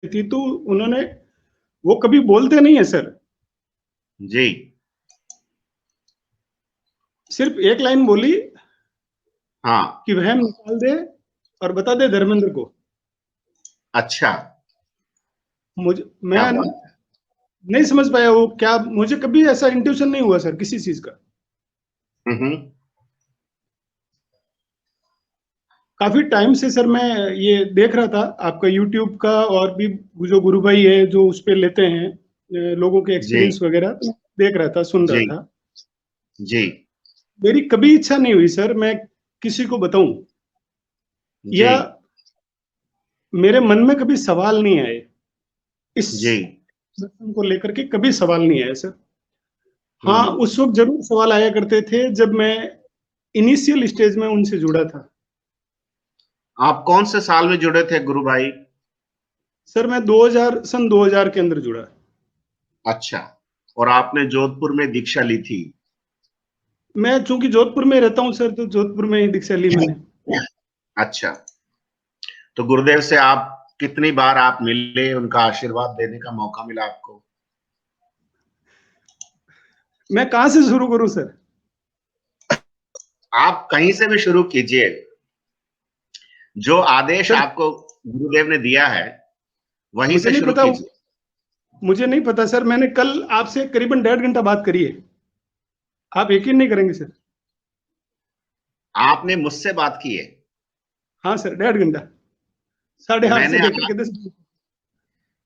थी तो उन्होंने, वो कभी बोलते नहीं है सर, जी। सिर्फ एक लाइन बोली हाँ। कि वहम निकाल दे और बता दे धर्मेंद्र को। अच्छा। मुझे, क्या मैं बात है। नहीं समझ पाया वो क्या, मुझे कभी ऐसा इंट्यूशन नहीं हुआ सर किसी चीज का। हम्म। काफी टाइम से सर मैं ये देख रहा था आपका यूट्यूब का, और भी जो गुरु भाई है जो उस पे लेते हैं लोगों के जी। एक्सपीरियंस वगैरह, तो देख रहा था, सुन रहा जी। था। जी। मेरी कभी इच्छा नहीं हुई सर मैं किसी को बताऊं, जी। या मेरे मन में कभी सवाल नहीं आए इस जी। दर्शन को लेकर के, कभी सवाल नहीं आया सर। हाँ, हम्म। उस वक्त जरूर सवाल आया करते थे जब मैं इनिशियल स्टेज में उनसे जुड़ा था। आप कौन से साल में जुड़े थे गुरु भाई? सर मैं 2000, सन 2000 के अंदर जुड़ा। अच्छा। और आपने जोधपुर में दीक्षा ली थी? मैं चूंकि जोधपुर में रहता हूँ सर, तो जोधपुर में ही दीक्षा ली मैंने। अच्छा। तो गुरुदेव से आप कितनी बार आप मिले, उनका आशीर्वाद देने का मौका मिला आपको? मैं कहाँ से शुरू करूँ सर? आप कहीं से भी शुरू कीजिए। जो आदेश सर आपको गुरुदेव ने दिया है वहीं मुझे से नहीं शुरू पता, कीजिए। मुझे नहीं पता सर, मैंने कल आपसे करीबन 1.5 घंटा बात करी है। आप यकीन नहीं करेंगे सर। आपने मुझसे बात की है? हाँ सर, 1.5 घंटा, 8:30 से मैंने लेकर के 10 बजे।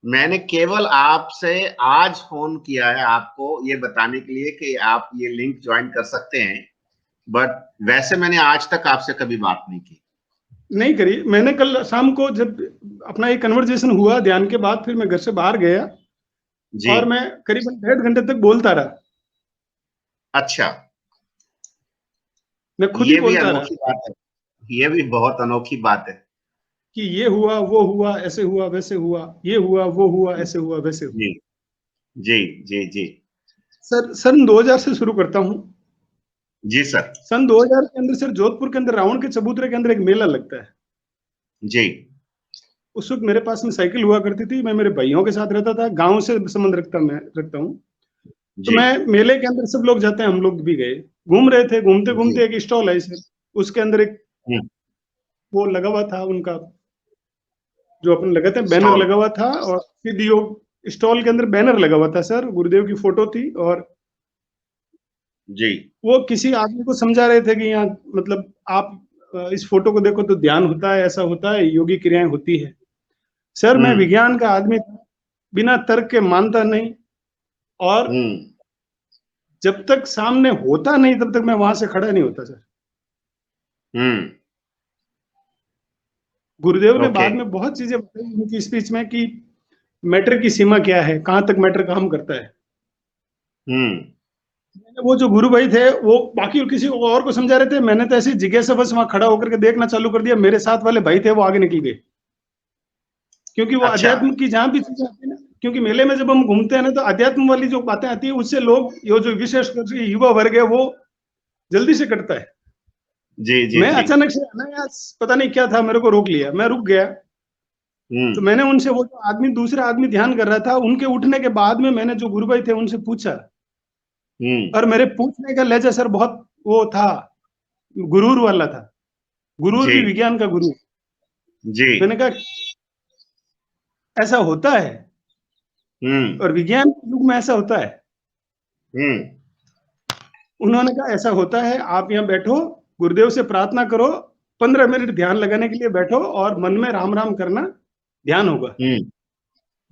मैंने केवल आपसे आज फोन किया है आपको ये बताने के लिए कि आप ये लिंक ज्वाइन कर सकते हैं, बट वैसे मैंने आज तक आपसे कभी बात नहीं की। नहीं करी मैंने, कल शाम को जब अपना ये कन्वर्जेशन हुआ ध्यान के बाद, फिर मैं घर से बाहर गया जी। और मैं करीबन 1.5 घंटे तक बोलता रहा। अच्छा। मैं खुद ही ये भी बोलता रहा अनोखी बात है। ये भी बहुत अनोखी बात है। कि ये हुआ, वो हुआ, ऐसे हुआ, वैसे हुआ, ये हुआ, वो हुआ, ऐसे हुआ, वैसे हुआ। जी। जी। जी। जी। सर सन 2000 से शुरू करता हूँ। जी सर। सन 2000 के अंदर सर जोधपुर के अंदर रावण के चबूतरे के अंदर एक मेला लगता है। जी। उस वक्त मेरे पास में साइकिल हुआ करती थी, मैं मेरे भाइयों के साथ रहता था, गांव से संबंध रखता हूँ। तो जी। मैं, मेले के अंदर सब लोग जाते हैं, हम लोग भी गए, घूम रहे थे, घूमते जी। घूमते एक स्टॉल है सर, उसके अंदर एक हम्म। वो लगा हुआ था उनका, जो अपन लगाते हैं, बैनर स्टॉल। लगा हुआ था, और सिद्ध योग स्टॉल के अंदर बैनर लगा हुआ था सर, गुरुदेव की फोटो थी, और जी। वो किसी आदमी को समझा रहे थे कि यहाँ, मतलब आप इस फोटो को देखो तो ध्यान होता है, ऐसा होता है, योगी क्रियाएं होती है। सर मैं हम्म। विज्ञान का आदमी था, बिना तर्क के मानता नहीं, और हम्म। जब तक सामने होता नहीं तब तक मैं वहां से खड़ा नहीं होता सर। हम्म। गुरुदेव ने ओके। बाद में बहुत चीजें बताई उनकी स्पीच में कि मैटर की सीमा क्या है, कहां तक मैटर काम करता है। हम्म। मैंने, वो जो गुरु भाई थे वो बाकी किसी और को समझा रहे थे, मैंने तो ऐसे जिज्ञासा बस वहां खड़ा होकर के देखना चालू कर दिया, मेरे साथ वाले भाई थे वो आगे निकल गए, क्योंकि वो अच्छा। अध्यात्म की जहां भी चीजें आती है ना, क्योंकि मेले में जब हम घूमते हैं ना, तो अध्यात्म वाली जो बातें आती है उससे लोग, ये जो विशेष कर के युवा वर्ग है वो जल्दी से कटता है। जी। जी। मैं जी। अचानक से ना यार, पता नहीं क्या था, मेरे को रोक लिया, मैं रुक गया। तो हम्म। मैंने उनसे, वो जो आदमी, दूसरा आदमी ध्यान कर रहा था, उनके उठने के बाद में मैंने जो गुरु भाई थे उनसे पूछा, हम्म। और मेरे पूछने का लहजा सर बहुत वो था, गुरूर वाला था, गुरूर जी। भी विज्ञान का गुरु। जी। मैंने कहा ऐसा होता है, हम्म। और विज्ञान के युग में ऐसा होता है? हम्म। उन्होंने कहा ऐसा होता है, आप यहाँ बैठो, गुरुदेव से प्रार्थना करो, 15 मिनट ध्यान लगाने के लिए बैठो, और मन में राम राम करना, ध्यान होगा, हम्म।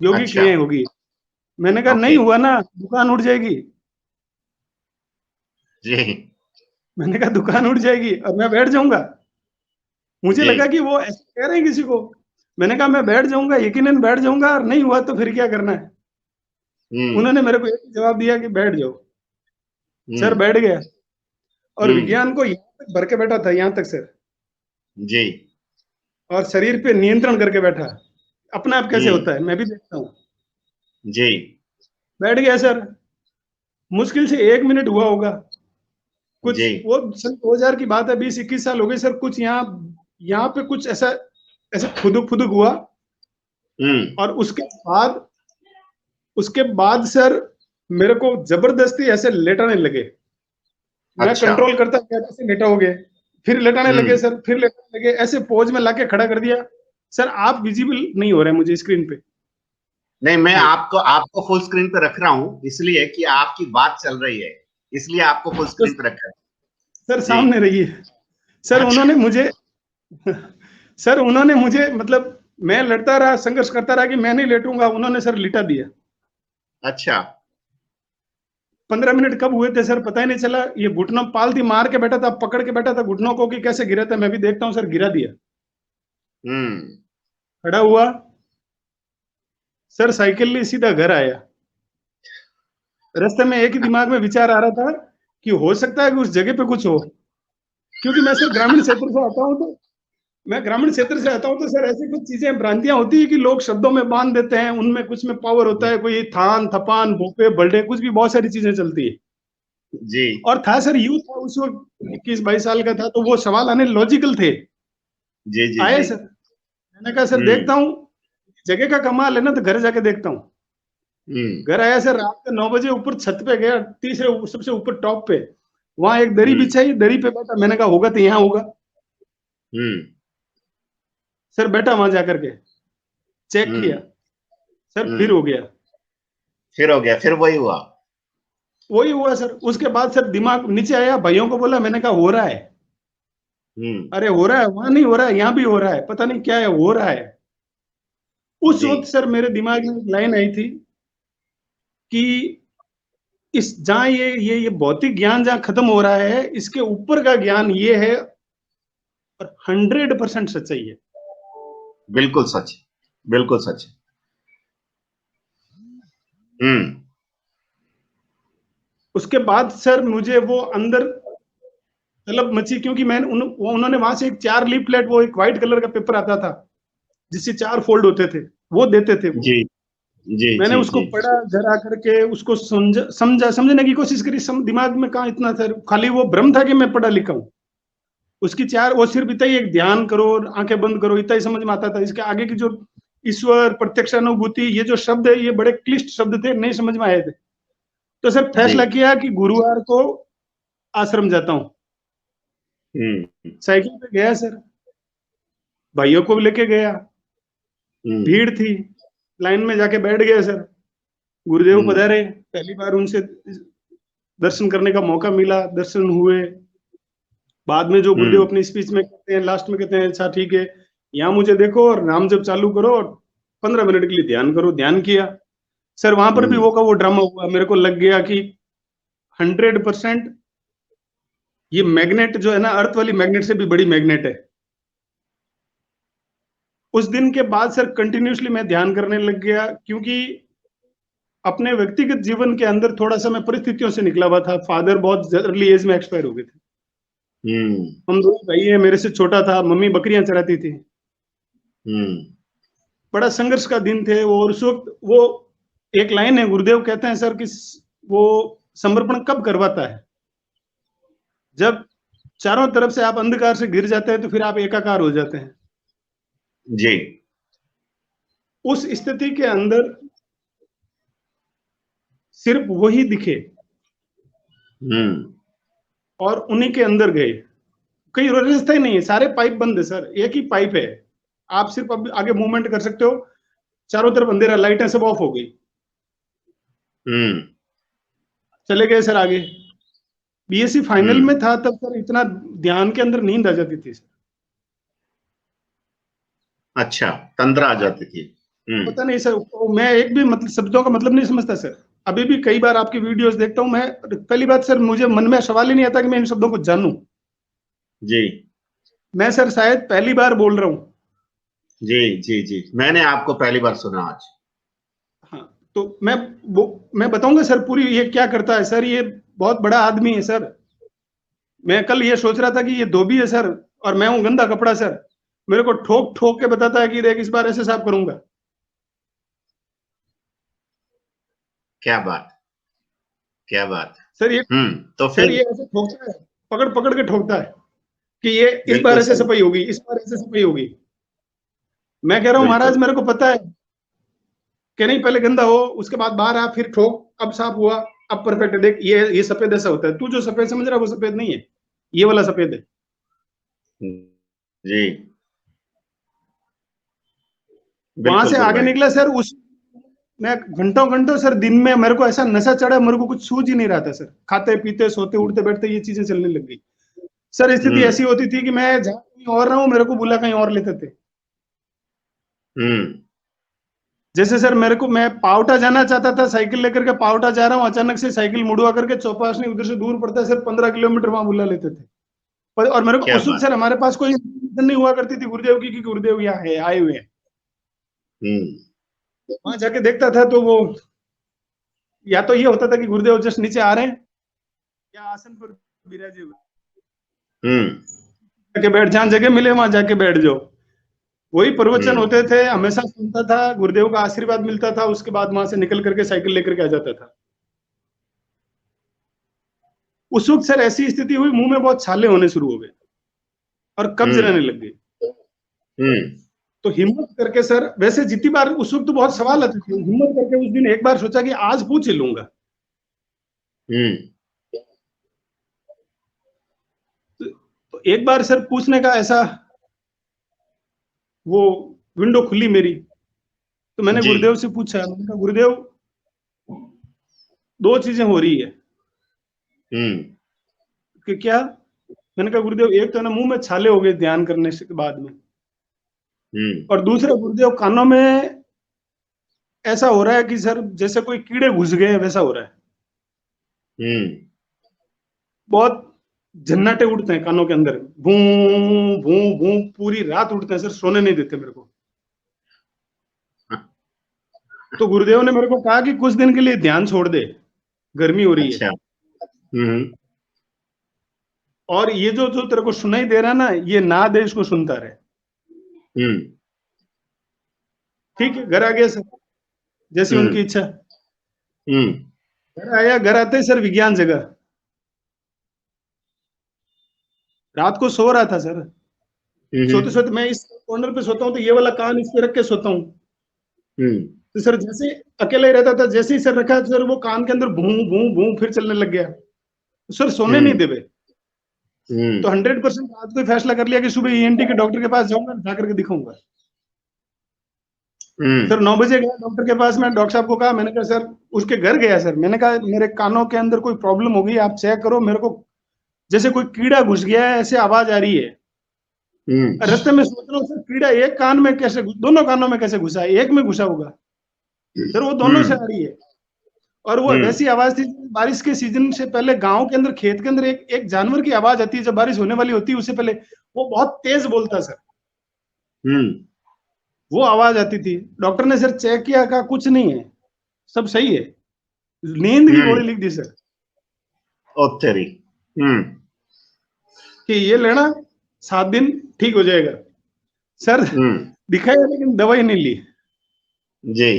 योगी अच्छा। क्रियाएं होगी। मैंने कहा ओके। नहीं हुआ ना, दुकान उठ जाएगी। जी। मैंने कहा दुकान उठ जाएगी और मैं बैठ जाऊंगा। मुझे जी। लगा कि वो ऐसे कह रहे हैं किसी को। मैंने कहा मैं बैठ जाऊंगा, यकीनन बैठ जाऊंगा, और नहीं हुआ तो फिर क्या करना है। हम्म। उन्होंने मेरे को एक ही जवाब दिया कि बैठ जाओ। सर हम्म। बैठ गया, और हम्म। विज्ञान को यहाँ तक भर के बैठा था, यहाँ तक सर, जी। और शरीर पे नियंत्रण करके बैठा। अपने आप कैसे हम्म। होता है मैं भी देखता हूँ। जी। बैठ गया सर, मुश्किल से 1 मिनट हुआ होगा जी। कुछ, वो सन 2000 की बात है, 20-21 साल हो गए सर। कुछ यहाँ, यहाँ पे कुछ ऐसा, ऐसे फुदुक फुदुक हुआ, हम्म। और उसके बाद सर मेरे को जबरदस्ती ऐसे लेटाने लगे। मैं अच्छा। कंट्रोल करता गया, ऐसे लेटा हो गए, फिर लेटाने लगे हम्म। सर, फिर लेटाने लगे, ऐसे पोज में लाके खड़ा कर दिया। सर आप विजिबल नहीं हो रहे मुझे स्क्रीन पे। नहीं, मैं हाँ आपको आपको फुल स्क्रीन पे रख रहा हूं, इसलिए कि आपकी बात चल रही है, इसलिए आपको फुल तो स्क्रीन पे रखा है। सर जी। सामने रहिए। सर अच्छा। उन्होंने मुझे सर उन्होंने मुझे मतलब मैं लड़ता रहा, संघर्ष करता रहा कि मैं नहीं लेटूंगा, उन्होंने सर लिटा दिया। अच्छा। 15 मिनट कब हुए थे सर पता ही नहीं चला। ये घुटनों पालती मार के बैठा था, पकड़ के बैठा था घुटनों को कि कैसे गिरा था, मैं भी देखता हूँ सर, गिरा दिया। हम्म। खड़ा हुआ सर, साइकिल लिए सीधा घर आया। रास्ते में एक ही दिमाग में विचार आ रहा था कि हो सकता है कि उस जगह पे कुछ हो, क्योंकि मैं सर ग्रामीण क्षेत्र से आता हूँ। तो मैं ग्रामीण क्षेत्र से आता हूँ तो सर ऐसी कुछ चीजें भ्रांतियां होती है कि लोग शब्दों में बांध देते हैं, उनमें कुछ में पावर होता जी। है, कोई थान थपान भोपे बल्डे कुछ भी, बहुत सारी चीजें चलती है। जी। और था सर, यूथ था उस वक्त, 21-22 साल का था, तो वो सवाल आने लॉजिकल थे। जी। जी। आए जी। सर, मैंने कहा सर हम्म। देखता हूँ, जगह का कमाल है ना, तो घर जाके देखता हूँ। हम्म। घर आया सर, रात के 9 बजे ऊपर छत पे गया, तीसरे सबसे ऊपर टॉप पे, वहां एक दरी हम्म। बिछाई, दरी पे बैठा। मैंने कहा होगा तो यहाँ होगा। हम्म। सर बैठा वहां जाकर के चेक किया, हम्म। सर फिर हम्म। हो गया। फिर हो गया, फिर वही हुआ। वही हुआ सर। उसके बाद सर दिमाग नीचे आया, भाइयों को बोला, मैंने कहा हो रहा है। हम्म। अरे हो रहा है, वहां नहीं हो रहा है, यहाँ भी हो रहा है, पता नहीं क्या है, हो रहा है। उस जी। वक्त सर मेरे दिमाग में एक लाइन आई थी कि इस जहां ये भौतिक ज्ञान जहां खत्म हो रहा है, इसके ऊपर का ज्ञान ये है, और 100% सच्चाई है। बिल्कुल सच। बिल्कुल सच। हम्म। उसके बाद सर मुझे वो अंदर तलब मची, क्योंकि उन्होंने वहां से एक 4 लीफलेट, वो एक व्हाइट कलर का पेपर आता था जिससे 4 फोल्ड होते थे, वो देते थे वो। जी। जी। मैंने जी। उसको जी। पढ़ा घर आकर के, उसको समझने की कोशिश करी। दिमाग में कहाँ इतना सर, खाली वो भ्रम था कि मैं पढ़ा लिखा हूँ। उसकी 4, वो सिर्फ इतना ही, एक ध्यान करो और आंखें बंद करो, इतना ही समझ में आता था। इसके आगे की जो ईश्वर प्रत्यक्ष अनुभूति, ये जो शब्द है, ये बड़े क्लिष्ट शब्द थे, नहीं समझ में आए थे। तो सर जी। फैसला किया कि गुरुवार को आश्रम जाता हूँ। हम्म। साइकिल पे गया सर, भाइयों को भी लेके गया। हम्म। भीड़ थी, लाइन में जाके बैठ गया सर। गुरुदेव हम्म। पधारे, पहली बार उनसे दर्शन करने का मौका मिला, दर्शन हुए। बाद में जो गुरुदेव हम्म। अपनी स्पीच में कहते हैं, लास्ट में कहते हैं, अच्छा ठीक है, यहाँ मुझे देखो और नाम जब चालू करो और 15 मिनट के लिए ध्यान करो। ध्यान किया सर, वहां पर भी हम्म। वो का वो ड्रामा हुआ। मेरे को लग गया कि 100% ये मैग्नेट जो है ना, अर्थ वाली मैग्नेट से भी बड़ी मैग्नेट है। उस दिन के बाद सर कंटिन्यूसली मैं ध्यान करने लग गया, क्योंकि अपने व्यक्तिगत जीवन के अंदर थोड़ा सा मैं परिस्थितियों से निकला हुआ था। फादर बहुत अर्ली एज में एक्सपायर हो गए थे। हम्म। हम दो भाई हैं, मेरे से छोटा था, मम्मी बकरियां चराती थी। हम्म। बड़ा संघर्ष का दिन थे वो। और उस वक्त वो एक लाइन है, गुरुदेव कहते हैं सर कि वो समर्पण कब करवाता है, जब चारों तरफ से आप अंधकार से घिर जाते हैं, तो फिर आप एकाकार हो जाते हैं। जी। उस स्थिति के अंदर सिर्फ वही दिखे हम्म। और उन्हीं के अंदर गए। कहीं रास्ता ही नहीं है, सारे पाइप बंद है सर, एक ही पाइप है। आप सिर्फ अब आगे मूवमेंट कर सकते हो, चारों तरफ अंधेरा, लाइटें सब ऑफ हो गई। हम्म। चले गए सर आगे। बीएससी फाइनल हम्म। में था तब सर, इतना ध्यान के अंदर नींद आ जाती थी सर। अच्छा, तंद्रा आ जाती थी। हम्म। पता नहीं सर, मैं एक भी मतलब शब्दों का मतलब नहीं समझता सर। अभी भी कई बार आपकी वीडियोस देखता हूं मैं। पहली बात सर, मुझे मन में सवाल ही नहीं आता कि मैं इन शब्दों को जानूं। जी। मैं सर शायद पहली बार बोल रहा हूं। जी। जी। जी, मैंने आपको पहली बार सुना आज। हाँ, तो मैं बताऊंगा सर पूरी ये क्या करता है सर। ये बहुत बड़ा आदमी है सर। मैं कल ये सोच रहा था कि ये धोबी है सर, और मैं हूं गंदा कपड़ा सर। मेरे को ठोक ठोक के बताता है कि देख इस बार ऐसे साफ करूंगा। क्या बात। क्या बात। सर ये तो सर फिर। ये ऐसे ठोकता है, पकड़ पकड़ के ठोकता है कि ये इस बार बिल्कुल ऐसे सही। सफाई होगी, इस बार ऐसे सफाई होगी। मैं कह रहा हूं महाराज बिल्कुल। मेरे को पता है, कि नहीं पहले गंदा हो, उसके बाद बाहर आ, फिर ठोक, अब साफ हुआ, अब परफेक्ट है, देख ये सफेद ऐसा होता है, तू जो सफेद समझ रहा है वो सफेद नहीं है, ये वाला सफेद है। जी वहां बिल्कुल से गुरु आगे भाई। निकला सर, उस मैं घंटों घंटों सर, दिन में मेरे को ऐसा नशा चढ़ा, मेरे को कुछ सूझ ही नहीं रहा था सर, खाते पीते सोते उठते बैठते ये चीजें चलने लग गई सर। स्थिति हम्म ऐसी होती थी कि मैं जहाँ कहीं और रहा हूँ, मेरे को बुला कहीं और लेते थे। हम्म जैसे सर मेरे को, मैं पावटा जाना चाहता था, साइकिल लेकर के पावटा जा रहा हूँ, अचानक से साइकिल मुड़वा करके चौपास नहीं, उधर से दूर पड़ता है सर, 15 किलोमीटर, वहां बुला लेते थे। और मेरे को क्या उस वक्त बात। सर हमारे पास कोई information नहीं हुआ करती थी गुरुदेव की कि गुरुदेव यहाँ है, आए हुए हैं। हम्म वहां जाके देखता था तो वो, या तो ये होता था कि गुरुदेव जस्ट नीचे आ रहे हैं, या आसन पर विराजे हुए, हम्म जाके बैठ, जहां जगह मिले वहां जाके बैठ जाओ। वही प्रवचन हम्म होते थे, हमेशा सुनता था, गुरुदेव का आशीर्वाद मिलता था, उसके बाद वहां से निकल करके साइकिल लेकर के आ जाता था। उस वक्त सर ऐसी स्थिति हुई, मुंह में बहुत छाले होने शुरू हो गए और कब्ज हम्म रहने लग गई। हम्म तो हिम्मत करके सर, वैसे जितनी बार उस वक्त तो बहुत सवाल आते थे, हिम्मत करके उस दिन एक बार सोचा कि आज पूछ ही लूंगा। हम्म तो एक बार सर पूछने का ऐसा, वो विंडो खुली मेरी, तो मैंने जी गुरुदेव से पूछा, मैंने कहा गुरुदेव, दो चीजें हो रही है। हम्म कि क्या? मैंने कहा गुरुदेव, एक तो ना मुंह में छाले हो गए ध्यान करने से बाद में, हम्म और दूसरा गुरुदेव कानों में ऐसा हो रहा है कि सर जैसे कोई कीड़े घुस गए वैसा हो रहा है। हम्म बहुत झन्नाटे उठते हैं कानों के अंदर, भू भू भू, पूरी रात उठते हैं सर, सोने नहीं देते मेरे को। तो गुरुदेव ने मेरे को कहा कि कुछ दिन के लिए ध्यान छोड़ दे, गर्मी हो रही है, अच्छा। हम्म और ये जो जो तेरे को सुनाई दे रहा है ना, ये नाद है, इसको सुनता रहे। हम्म ठीक है, घर आ गया सर, जैसी उनकी हम्म इच्छा। हम्म घर आया, घर आते ही सर विज्ञान जगह, रात को सो रहा था सर, सोते हम्म सोते मैं इस कॉर्नर पे सोता हूँ, तो ये वाला कान इस पे रख के सोता हूँ। हम्म तो सर जैसे अकेले ही रहता था, जैसे ही सर रखा तो सर वो कान के अंदर भू भू भू फिर चलने लग गया, तो सर सोने नहीं हम्म देवे। तो 100% आज को फैसला कर लिया कि सुबह ईएनटी के डॉक्टर के पास जाऊंगा, जाकर के दिखाऊंगा। हम्म सर 9 बजे गया डॉक्टर के पास, मैं डॉक्टर साहब को कहा, मैंने कहा सर, उसके घर गया सर, मैंने कहा मेरे कानों के अंदर कोई प्रॉब्लम हो गई, आप चेक करो, मेरे को जैसे कोई कीड़ा घुस गया है ऐसे आवाज आ रही है। हम्म रास्ते में सोच रहा हूँ सर, कीड़ा एक कान में कैसे दोनों कानों में कैसे घुसा है, एक में घुसा होगा सर, वो दोनों से आ रही है। और वो हम्म वैसी आवाज थी, बारिश के सीजन से पहले गांव के अंदर, खेत के अंदर एक एक जानवर की आवाज आती है जब बारिश होने वाली होती है, उससे पहले वो बहुत तेज बोलता सर, हम्म वो आवाज आती थी। डॉक्टर ने सर चेक किया, कहा कुछ नहीं है, सब सही है, नींद की हम्म गोली लिख दी सर, ओ तेरी। हम्म कि ये लेना, 7 दिन ठीक हो जाएगा। सर हम्म दिखाया लेकिन दवाई नहीं ली, जी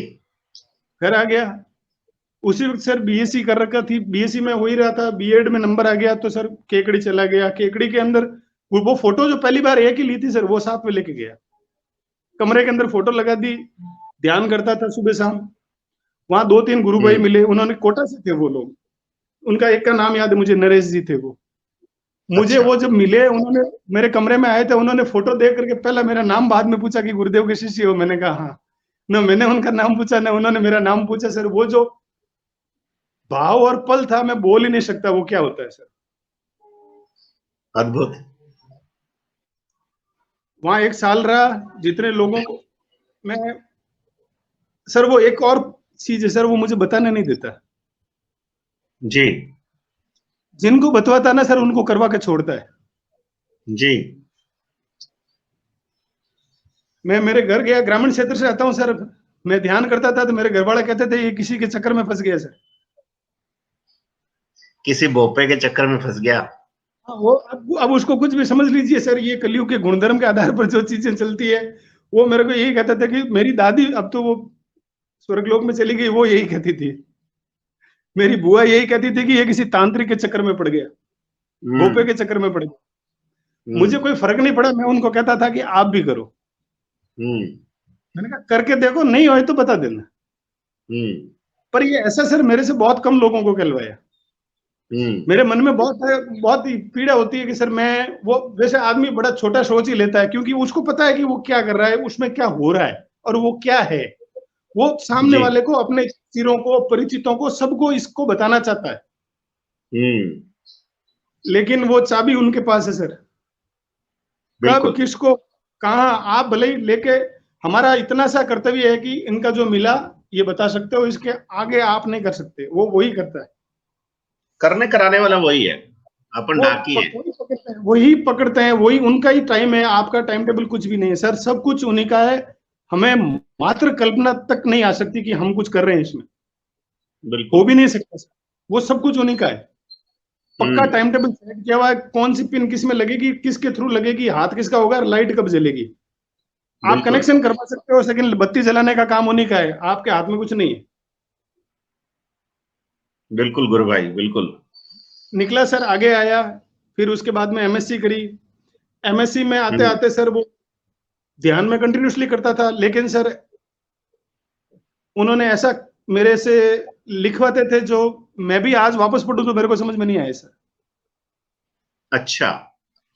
घर आ गया। उसी वक्त सर बीएससी कर रखा थी, बीएससी में हो ही रहा था, बीएड में नंबर आ गया, तो सर केकड़ी चला गया। केकड़ी के अंदर वो फोटो जो पहली बार एक ही ली थी सर, वो साथ में लेके गया, कमरे के अंदर फोटो लगा दी, ध्यान करता था सुबह शाम। वहां 2-3 गुरु भाई हम्म मिले, उन्होंने कोटा से थे वो लोग, उनका एक का नाम याद है मुझे, नरेश जी थे वो। मुझे अच्छा। वो जब मिले, उन्होंने मेरे कमरे में आए थे, उन्होंने फोटो देख करके पहला मेरा नाम, बाद में पूछा कि गुरुदेव के शिष्य हो, मैंने कहा हाँ। ना मैंने उनका नाम पूछा, ना उन्होंने मेरा नाम पूछा सर। वो जो भाव और पल था, मैं बोल ही नहीं सकता वो क्या होता है सर। अद्भुत। वहां 1 साल रहा, जितने लोगों को मैं, सर वो एक और चीज है सर, वो मुझे बताने नहीं देता, जी जिनको बतवाता ना सर उनको करवा के छोड़ता है। जी मैं मेरे घर गया, ग्रामीण क्षेत्र से आता हूँ सर, मैं ध्यान करता था तो मेरे घर वाले कहते थे ये किसी के चक्कर में फंस गया सर। किसी भोपे के चक्कर में फंस गया। हाँ, वो अब उसको कुछ भी समझ लीजिए सर, ये कलयुग के गुणधर्म के आधार पर जो चीजें चलती है, वो मेरे को यही कहता था कि मेरी दादी, अब तो वो स्वर्गलोक में चली गई, वो यही कहती थी, मेरी बुआ यही कहती थी कि ये किसी तांत्रिक के चक्कर में पड़ गया, भोपे हम्म के चक्कर में पड़ गया। मुझे हम्म कोई फर्क नहीं पड़ा, मैं उनको कहता था कि आप भी करो। हम्म मैंने कहा करके देखो, नहीं हो तो बता देना। पर ये ऐसा सर मेरे से बहुत कम लोगों को कहलवाया। मेरे मन में बहुत ही पीड़ा होती है कि सर वो वैसे आदमी बड़ा छोटा सोच ही लेता है, क्योंकि उसको पता है कि वो क्या कर रहा है, उसमें क्या हो रहा है और वो क्या है। वो सामने वाले को, अपने चीरों को, परिचितों को, सबको इसको बताना चाहता है। लेकिन वो चाबी उनके पास है सर, कब किसको कहा। आप भले ही लेके, हमारा इतना सा कर्तव्य है कि इनका जो मिला ये बता सकते हो, इसके आगे आप नहीं कर सकते। वो वही करता है, करने कराने वाला वही है, अपन डाकी हैं। वही पकड़ते हैं, वही उनका ही टाइम है। आपका टाइम टेबल कुछ भी नहीं है सर, सब कुछ उन्हीं का है। हमें मात्र कल्पना तक नहीं आ सकती कि हम कुछ कर रहे हैं इसमें, हो भी नहीं सकता सर। वो सब कुछ उन्हीं का है, पक्का टाइम टेबल सेट किया हुआ है। कौन सी पिन किस में लगेगी, किसके थ्रू लगेगी, हाथ किसका होगा, लाइट कब जलेगी। आप कनेक्शन करवा सकते हो, सेकंड बत्ती जलाने का काम उन्हीं का है, आपके हाथ में कुछ नहीं है। बिल्कुल गुरु भाई, बिल्कुल। निकला सर, आगे आया, फिर उसके बाद में एमएससी करी। एमएससी में आते आते सर वो ध्यान में कंटिन्यूसली करता था, लेकिन सर उन्होंने ऐसा मेरे से लिखवाते थे जो मैं भी आज वापस पढ़ूं तो मेरे को समझ में नहीं आया सर। अच्छा,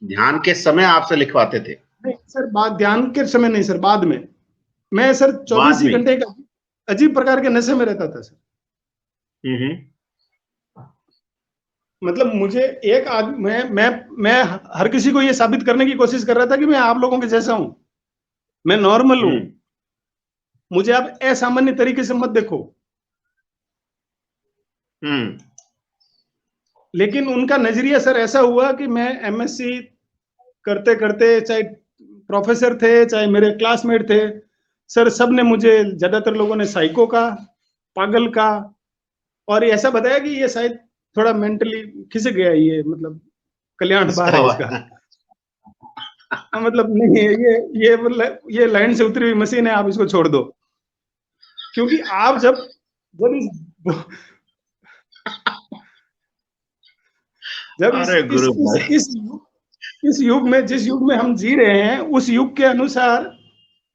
ध्यान के समय आपसे लिखवाते थे? नहीं सर, ध्यान के समय नहीं सर, बाद में। मैं सर 24 ही घंटे का अजीब प्रकार के नशे में रहता था सर। मतलब मुझे एक आदमी, मैं हर किसी को ये साबित करने की कोशिश कर रहा था कि मैं आप लोगों के जैसा हूं, मैं नॉर्मल हूं, मुझे आप असामान्य तरीके से मत देखो। लेकिन उनका नजरिया सर ऐसा हुआ कि मैं एमएससी करते करते, चाहे प्रोफेसर थे चाहे मेरे क्लासमेट थे सर, सब ने मुझे, ज्यादातर लोगों ने साइको का, पागल का, और ऐसा बताया कि ये शायद थोड़ा मेंटली खिसक गया, ये मतलब कल्याण बाहर है इसका। मतलब नहीं है ये लाइन से उतरी हुई मशीन है, आप इसको छोड़ दो। क्योंकि आप जब इस युग में, जिस युग में हम जी रहे हैं, उस युग के अनुसार,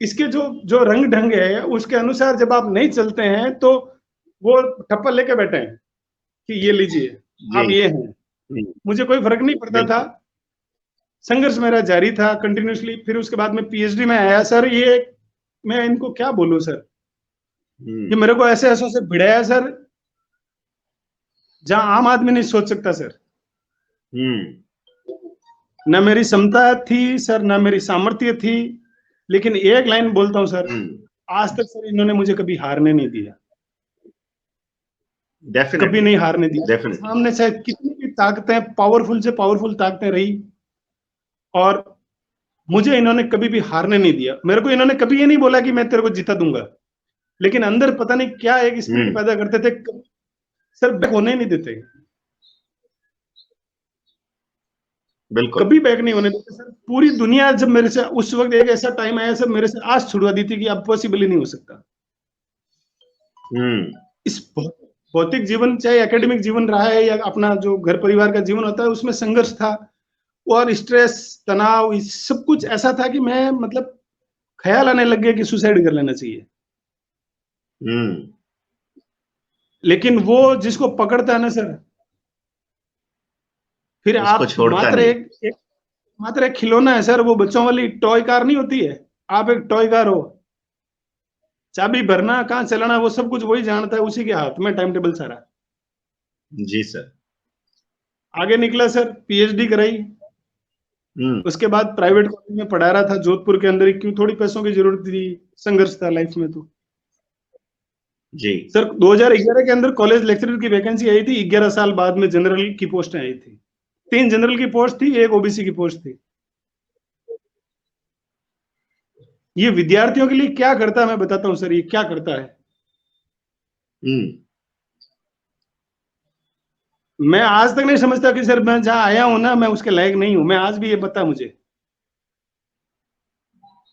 इसके जो जो रंग ढंग है उसके अनुसार जब आप नहीं चलते हैं तो वो ठप्पा लेके बैठे हैं कि ये लीजिए आप ये हैं। मुझे कोई फर्क नहीं पड़ता था, संघर्ष मेरा जारी था कंटिन्यूसली। फिर उसके बाद में पीएचडी में आया सर। ये मैं इनको क्या बोलूं सर, ये मेरे को ऐसे ऐसों से भिड़ाया सर जहां आम आदमी नहीं सोच सकता सर। न मेरी क्षमता थी सर, न मेरी सामर्थ्य थी, लेकिन एक लाइन बोलता हूं सर, आज तक सर इन्होंने मुझे कभी हारने नहीं दिया। कभी नहीं हारने दिया। सामने से कितनी भी ताकतें, पावरफुल से पावरफुल ताकतें रही, और मुझे इन्होंने कभी भी हारने नहीं दिया। मेरे को इन्होंने कभी ये नहीं बोला कि मैं तेरे को जिता दूंगा, लेकिन अंदर पता नहीं क्या एक स्पिरिट पैदा करते थे सर, बैक होने नहीं देते, बिल्कुल कभी बैक नहीं होने देते सर। पूरी दुनिया जब मेरे से, उस वक्त एक ऐसा टाइम आया सर, मेरे से आस छुड़वा दी थी कि अब पॉसिबल ही नहीं हो सकता। इस भौतिक जीवन, चाहे एकेडमिक जीवन रहा है या अपना जो घर परिवार का जीवन होता है, उसमें संघर्ष था और स्ट्रेस, तनाव, सब कुछ ऐसा था कि मैं, मतलब ख्याल आने लग गया कि सुसाइड कर लेना चाहिए। लेकिन वो जिसको पकड़ता है ना सर, फिर आप मात्र एक खिलौना है सर। वो बच्चों वाली टॉय कार नहीं होती है, आप एक टॉय कार हो, चाबी भरना, कहां चलाना, वो सब कुछ वही जानता है, उसी के हाथ में टाइम टेबल सारा। जी सर। आगे निकला सर, पीएचडी कराई। उसके बाद प्राइवेट कॉलेज में पढ़ा रहा था जोधपुर के अंदर ही, क्यों, थोड़ी पैसों की जरूरत थी, संघर्ष था लाइफ में। तो जी सर 2011 के अंदर कॉलेज लेक्चरर की वैकेंसी आई थी, 11 साल बाद में जनरल की पोस्ट आई थी। 3 जनरल की पोस्ट थी, 1 ओबीसी की पोस्ट थी। ये विद्यार्थियों के लिए क्या करता है मैं बताता हूं सर, ये क्या करता है। मैं आज तक नहीं समझता कि सर मैं जहां आया हूं ना, मैं उसके लायक नहीं हूं। मैं आज भी ये बता मुझे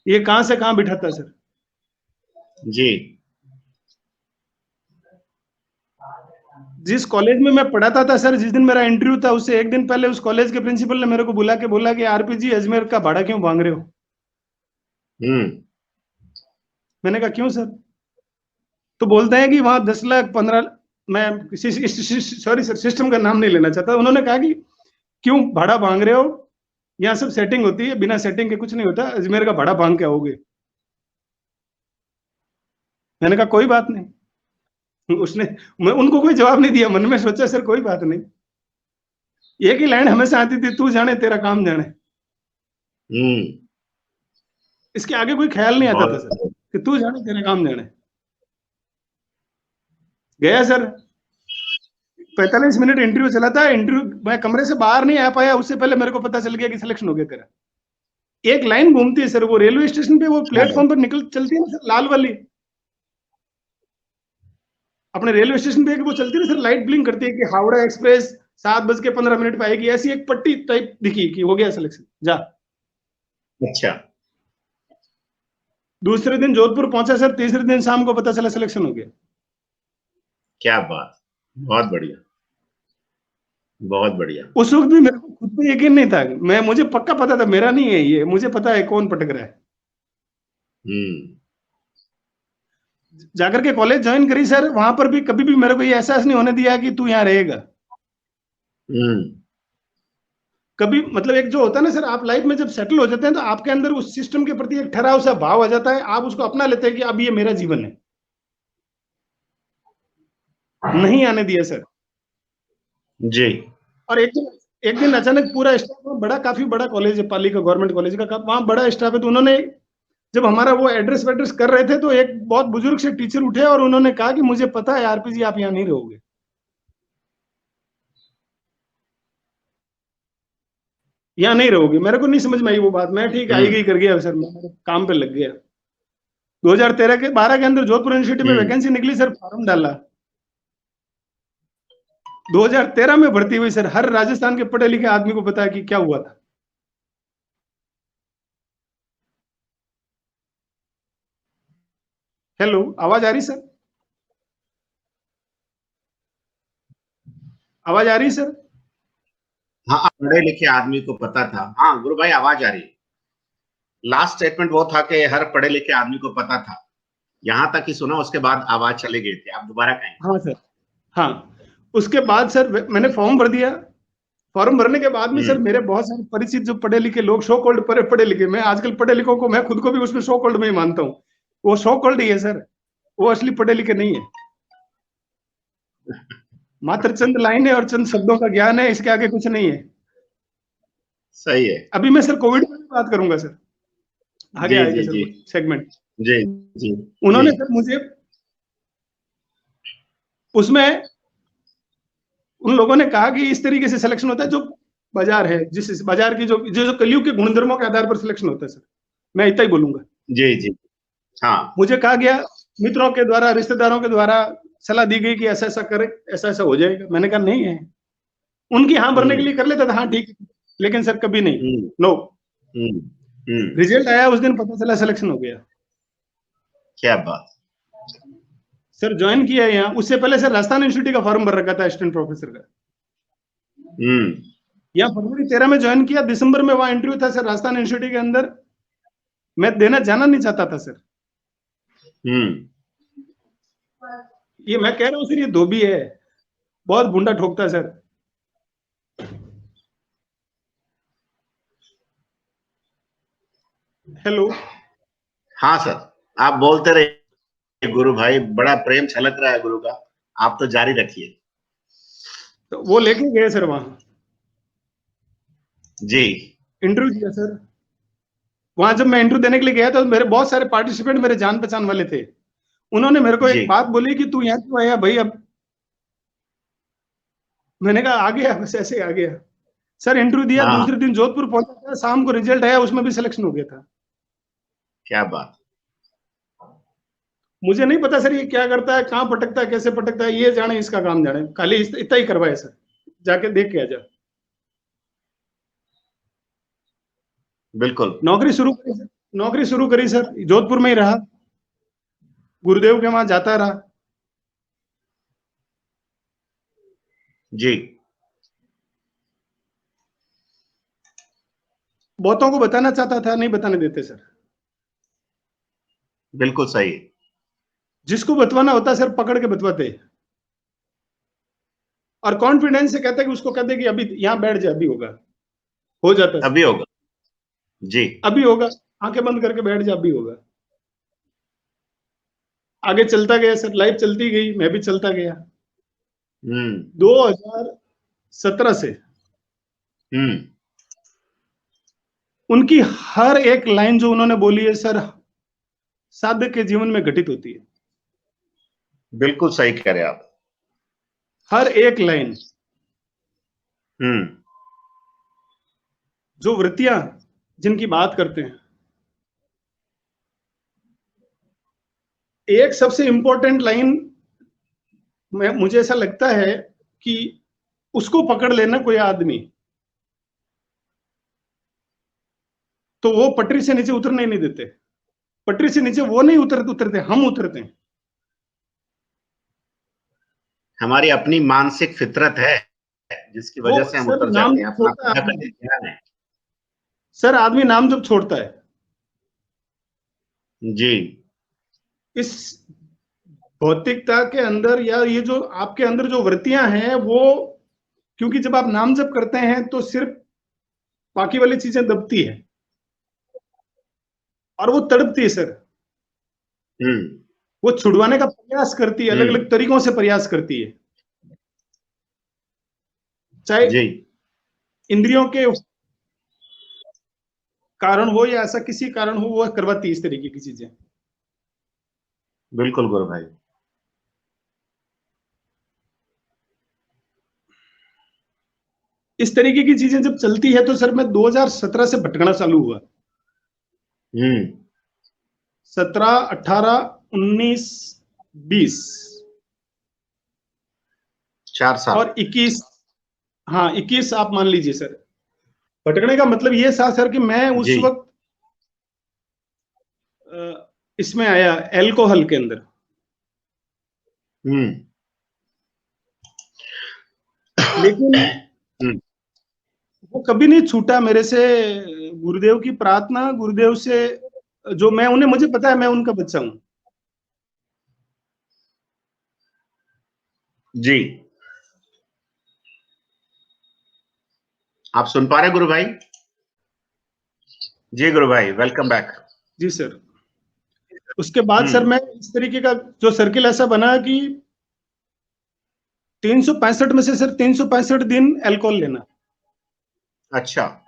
ये कहां से कहां बिठाता है सर। जी, जिस कॉलेज में मैं पढ़ाता था सर, जिस दिन मेरा इंटरव्यू था उससे एक दिन पहले उस कॉलेज के प्रिंसिपल ने मेरे को बुला के बोला कि आरपीजी अजमेर का भाड़ा क्यों मांग रहे हो। मैंने कहा क्यों सर। तो बोलते हैं कि वहां 10 लाख 15, मैं सॉरी सर सिस्टम का नाम नहीं लेना चाहता, उन्होंने कहा कि क्यों भाड़ा मांग रहे हो, यहाँ सब सेटिंग होती है, बिना सेटिंग के कुछ नहीं होता, अजमेर का भाड़ा मांग के आओगे। मैंने कहा कोई बात नहीं। उसने, मैं उनको कोई जवाब नहीं दिया, मन में सोचा सर कोई बात नहीं। एक ही लाइन हमेशा आती थी, तू जाने तेरा काम जाने। इसके आगे कोई ख्याल नहीं आता था सर, कि तू जाने तेरा काम जाने। गया सर, 45 मिनट इंटरव्यू चला था, इंटरव्यू मैं कमरे से बाहर नहीं आ पाया, उससे पहले मेरे को पता चल गया कि सिलेक्शन हो गया तेरा। एक लाइन घूमती है सर, वो रेलवे स्टेशन पे वो प्लेटफॉर्म पर निकल चलती है ना सर, लाल वाली, अपने रेलवे स्टेशन पे वो चलती है ना सर, लाइट ब्लिंक करती है कि हावड़ा एक्सप्रेस 7:15 पे आएगी, ऐसी एक पट्टी टाइप दिखी कि हो गया सिलेक्शन, जा। अच्छा। दूसरे दिन जोधपुर पहुंचा सर, तीसरे दिन शाम को पता चला सिलेक्शन हो गया। क्या बात, बहुत बढ़िया, बहुत बढ़िया। उस वक्त भी मेरे को खुद पे यकीन नहीं था, मुझे पक्का पता था मेरा नहीं है ये, मुझे पता है कौन पटक रहा है। जाकर के कॉलेज ज्वाइन करी सर, वहां पर भी कभी भी मेरे को ये एहसास नहीं होने दिया कि तू यहाँ रहेगा। कभी मतलब एक जो होता है ना सर, आप लाइफ में जब सेटल हो जाते हैं तो आपके अंदर उस सिस्टम के प्रति एक ठहराव सा भाव आ जाता है, आप उसको अपना लेते हैं कि अब ये मेरा जीवन है। नहीं आने दिया सर जी। और एक दिन अचानक पूरा स्टाफ, बड़ा काफी बड़ा कॉलेज है, पाली का गवर्नमेंट कॉलेज का, वहां बड़ा स्टाफ है, तो उन्होंने जब हमारा वो एड्रेस वेड्रेस कर रहे थे तो एक बहुत बुजुर्ग से टीचर उठे और उन्होंने कहा कि मुझे पता है आरपी जी आप यहाँ नहीं रहोगे, यहाँ नहीं रहोगे। मेरे को नहीं समझ में आई वो बात, मैं ठीक आई गई कर गया सर, मैं काम पे लग गया। 2013 के 12 के अंदर जोधपुर यूनिवर्सिटी में वैकेंसी निकली सर, फॉर्म डाला, 2013 में भर्ती हुई सर। हर राजस्थान के पढ़े लिखे आदमी को पता है कि क्या हुआ था। हेलो, आवाज आ रही सर? आवाज आ रही सर? हाँ, पढ़े लिखे आदमी को पता था। हाँ गुरु भाई, आवाज आ रही है। लास्ट स्टेटमेंट वो था कि हर पढ़े लिखे आदमी को पता था, यहां तक ही सुना, उसके बाद आवाज चले गए थे। आप दोबारा कहें। हाँ सर, हाँ। उसके बाद सर मैंने फॉर्म भर दिया, फॉर्म भरने के बाद में सर मेरे बहुत सारे परिचित जो पढ़े लिखे लोग, शो कॉल्ड पढ़े लिखे, मैं आजकल पढ़े लिखों को मैं खुद को भी उसमें शो कॉल्ड में ही मानता हूँ, वो शो कॉल्ड ही है सर, वो असली पढ़े लिखे नहीं है। मात्र चंद लाइनें और चंद शब्दों का ज्ञान है, इसके आगे कुछ नहीं है। सही है। अभी मैं सर कोविड में बात करूंगा सर, आगे जी आएगा जी जी सर सेगमेंट। जी जी उन्होंने जी। सर मुझे उसमें, उन लोगों ने कहा कि इस तरीके से सिलेक्शन होता है, जो बाजार है, जिस बाजार की जो कलयुग के गुणधर्मों के आधार पर सिलेक्शन होता है सर, मैं इतना ही बोलूंगा। जी जी। हाँ। मुझे कहा गया मित्रों के द्वारा, रिश्तेदारों के द्वारा सलाह दी गई कि ऐसा ऐसा करे, ऐसा ऐसा हो जाएगा। मैंने कहा नहीं है, उनकी हाँ भरने के लिए कर लेता था, हाँ ठीक है, लेकिन सर कभी नहीं, नो। रिजल्ट आया उस दिन, पता चला सिलेक्शन हो गया। क्या बात। सर ज्वाइन किया यहाँ, उससे पहले सर राजस्थान इंस्टीट्यूट का फॉर्म भर रखा था असिस्टेंट प्रोफेसर का। यहाँ फरवरी 13 में ज्वाइन किया, दिसंबर में वहां इंटरव्यू था सर राजस्थान इंस्टीट्यूट के अंदर, मैं देना जाना नहीं चाहता था सर। ये मैं कह रहा हूँ सर, ये धोबी है, बहुत गुंडा ठोकता है सर। हेलो। हाँ सर, आप बोलते रहिए गुरु भाई, बड़ा प्रेम छलक रहा है गुरु का, आप तो जारी रखिए। तो वो लेके गए सर वहां, जी। इंटरव्यू दिया सर। वहां जब मैं इंटरव्यू देने के लिए गया तो मेरे बहुत सारे पार्टिसिपेंट मेरे जान पहचान वाले थे। उन्होंने मेरे को जी। एक बात बोली कि तू यहाँ क्यों आया भाई अब। मैंने कहा आ गया, बस ऐसे आ गया सर। इंटरव्यू दिया, हाँ। दूसरे दिन जोधपुर पहुंचा था, शाम को रिजल्ट आया, उसमें भी सिलेक्शन हो गया था। क्या बात। मुझे नहीं पता सर ये क्या करता है, कहाँ पटकता है, कैसे पटकता है, ये जाने, इसका काम जाने, खाली इतना ही करवाए सर, जाके देख के आ जा। बिल्कुल। नौकरी शुरू करी सर, जोधपुर में ही रहा, गुरुदेव के वहां जाता रहा। जी। बहुतों को बताना चाहता था, नहीं बताने देते सर। बिल्कुल सही। जिसको बतवाना होता है सर पकड़ के बतवाते हैं, और कॉन्फिडेंस से कहते हैं कि उसको कहते हैं कि अभी यहां बैठ जा, अभी होगा, हो जाता है, अभी होगा जी, अभी होगा, आंखें बंद करके बैठ जा, अभी होगा। आगे चलता गया सर, लाइफ चलती गई, मैं भी चलता गया। 2017 से उनकी हर एक लाइन जो उन्होंने बोली है सर, साधक के जीवन में घटित होती है। बिल्कुल सही कह रहे हैं आप। हर एक लाइन, जो वृत्तियां जिनकी बात करते हैं, एक सबसे इंपॉर्टेंट लाइन मुझे ऐसा लगता है कि उसको पकड़ लेना कोई आदमी, तो वो पटरी से नीचे उतरने ही नहीं देते। पटरी से नीचे वो नहीं उतरते, हम उतरते हैं। हमारी अपनी मानसिक फितरत है जिसकी वजह से हम सर उतर नाम जाते हैं, अपना छोड़ता है खुदा का आदमी, ध्यान है सर आदमी नाम जब छोड़ता है, जी। इस भौतिकता के अंदर, या ये जो आपके अंदर जो वृत्तियां हैं वो, क्योंकि जब आप नाम जप करते हैं तो सिर्फ बाकी वाली चीजें दबती है और वो तड़पती है सर, वो छुड़वाने का प्रयास करती है, अलग अलग तरीकों से प्रयास करती है, चाहे जी इंद्रियों के कारण हो या ऐसा किसी कारण हो, वो करवाती है इस तरीके की चीजें। बिल्कुल गुरु भाई। इस तरीके की चीजें जब चलती है तो सर मैं 2017 से भटकना चालू हुआ। 17, 18, 19, 20 4 साल और 21, हाँ 21 आप मान लीजिए सर। भटकने का मतलब ये था सर कि मैं उस जी वक्त इसमें आया एल्कोहल के अंदर। लेकिन वो कभी नहीं छूटा मेरे से। गुरुदेव की प्रार्थना, गुरुदेव से जो मैं उन्हें, मुझे पता है मैं उनका बच्चा हूं। जी आप सुन पा रहे गुरु भाई? जी गुरु भाई, वेलकम बैक। जी सर। उसके बाद सर मैं इस तरीके का जो सर्किल ऐसा बना कि 365 में से सर 365 दिन अल्कोहल लेना। अच्छा,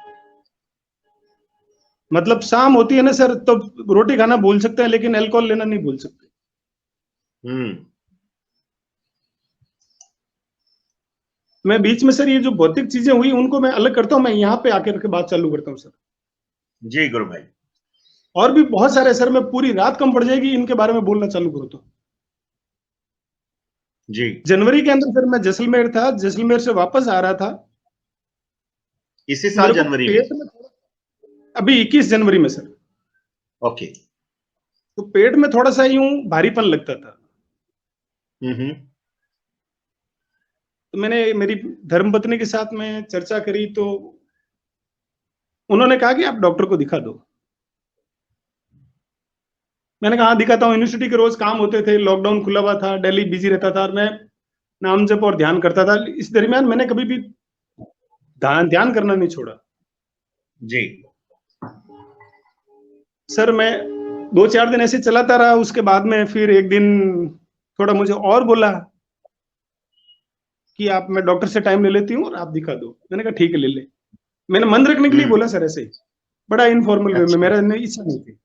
मतलब शाम होती है ना सर, तो रोटी खाना भूल सकते हैं लेकिन अल्कोहल लेना नहीं भूल सकते। मैं बीच में सर ये जो भौतिक चीजें हुई उनको मैं अलग करता हूं, मैं यहाँ पे आकर के बात चालू करता हूँ सर। जी गुरु भाई। और भी बहुत सारे सर, मैं पूरी रात कम पड़ जाएगी इनके बारे में बोलना चालू करूँ तो। जी जनवरी के अंदर सर मैं जैसलमेर था, जैसलमेर से वापस आ रहा था इसी साल जनवरी में? अभी 21 जनवरी में सर। ओके। तो पेट में थोड़ा सा यूं भारीपन लगता था। तो मैंने मेरी धर्मपत्नी के साथ में चर्चा करी तो उन्होंने कहा कि आप डॉक्टर को दिखा दो। मैंने कहा हाँ दिखाता हूँ। यूनिवर्सिटी के रोज काम होते थे, लॉकडाउन खुला हुआ था, दिल्ली बिजी रहता था और मैं नाम जप और ध्यान करता था। इस दरमियान मैंने कभी भी ध्यान करना नहीं छोड़ा। जी सर मैं 2-4 दिन ऐसे चलाता रहा। उसके बाद में फिर एक दिन थोड़ा मुझे और बोला कि आप, मैं डॉक्टर से टाइम ले लेती हूँ और आप दिखा दो। मैंने कहा ठीक है ले ले। मैंने मन रखने के लिए बोला सर, ऐसे ही बड़ा इनफॉर्मल वे में, अच्छा, मेरा इच्छा नहीं थी।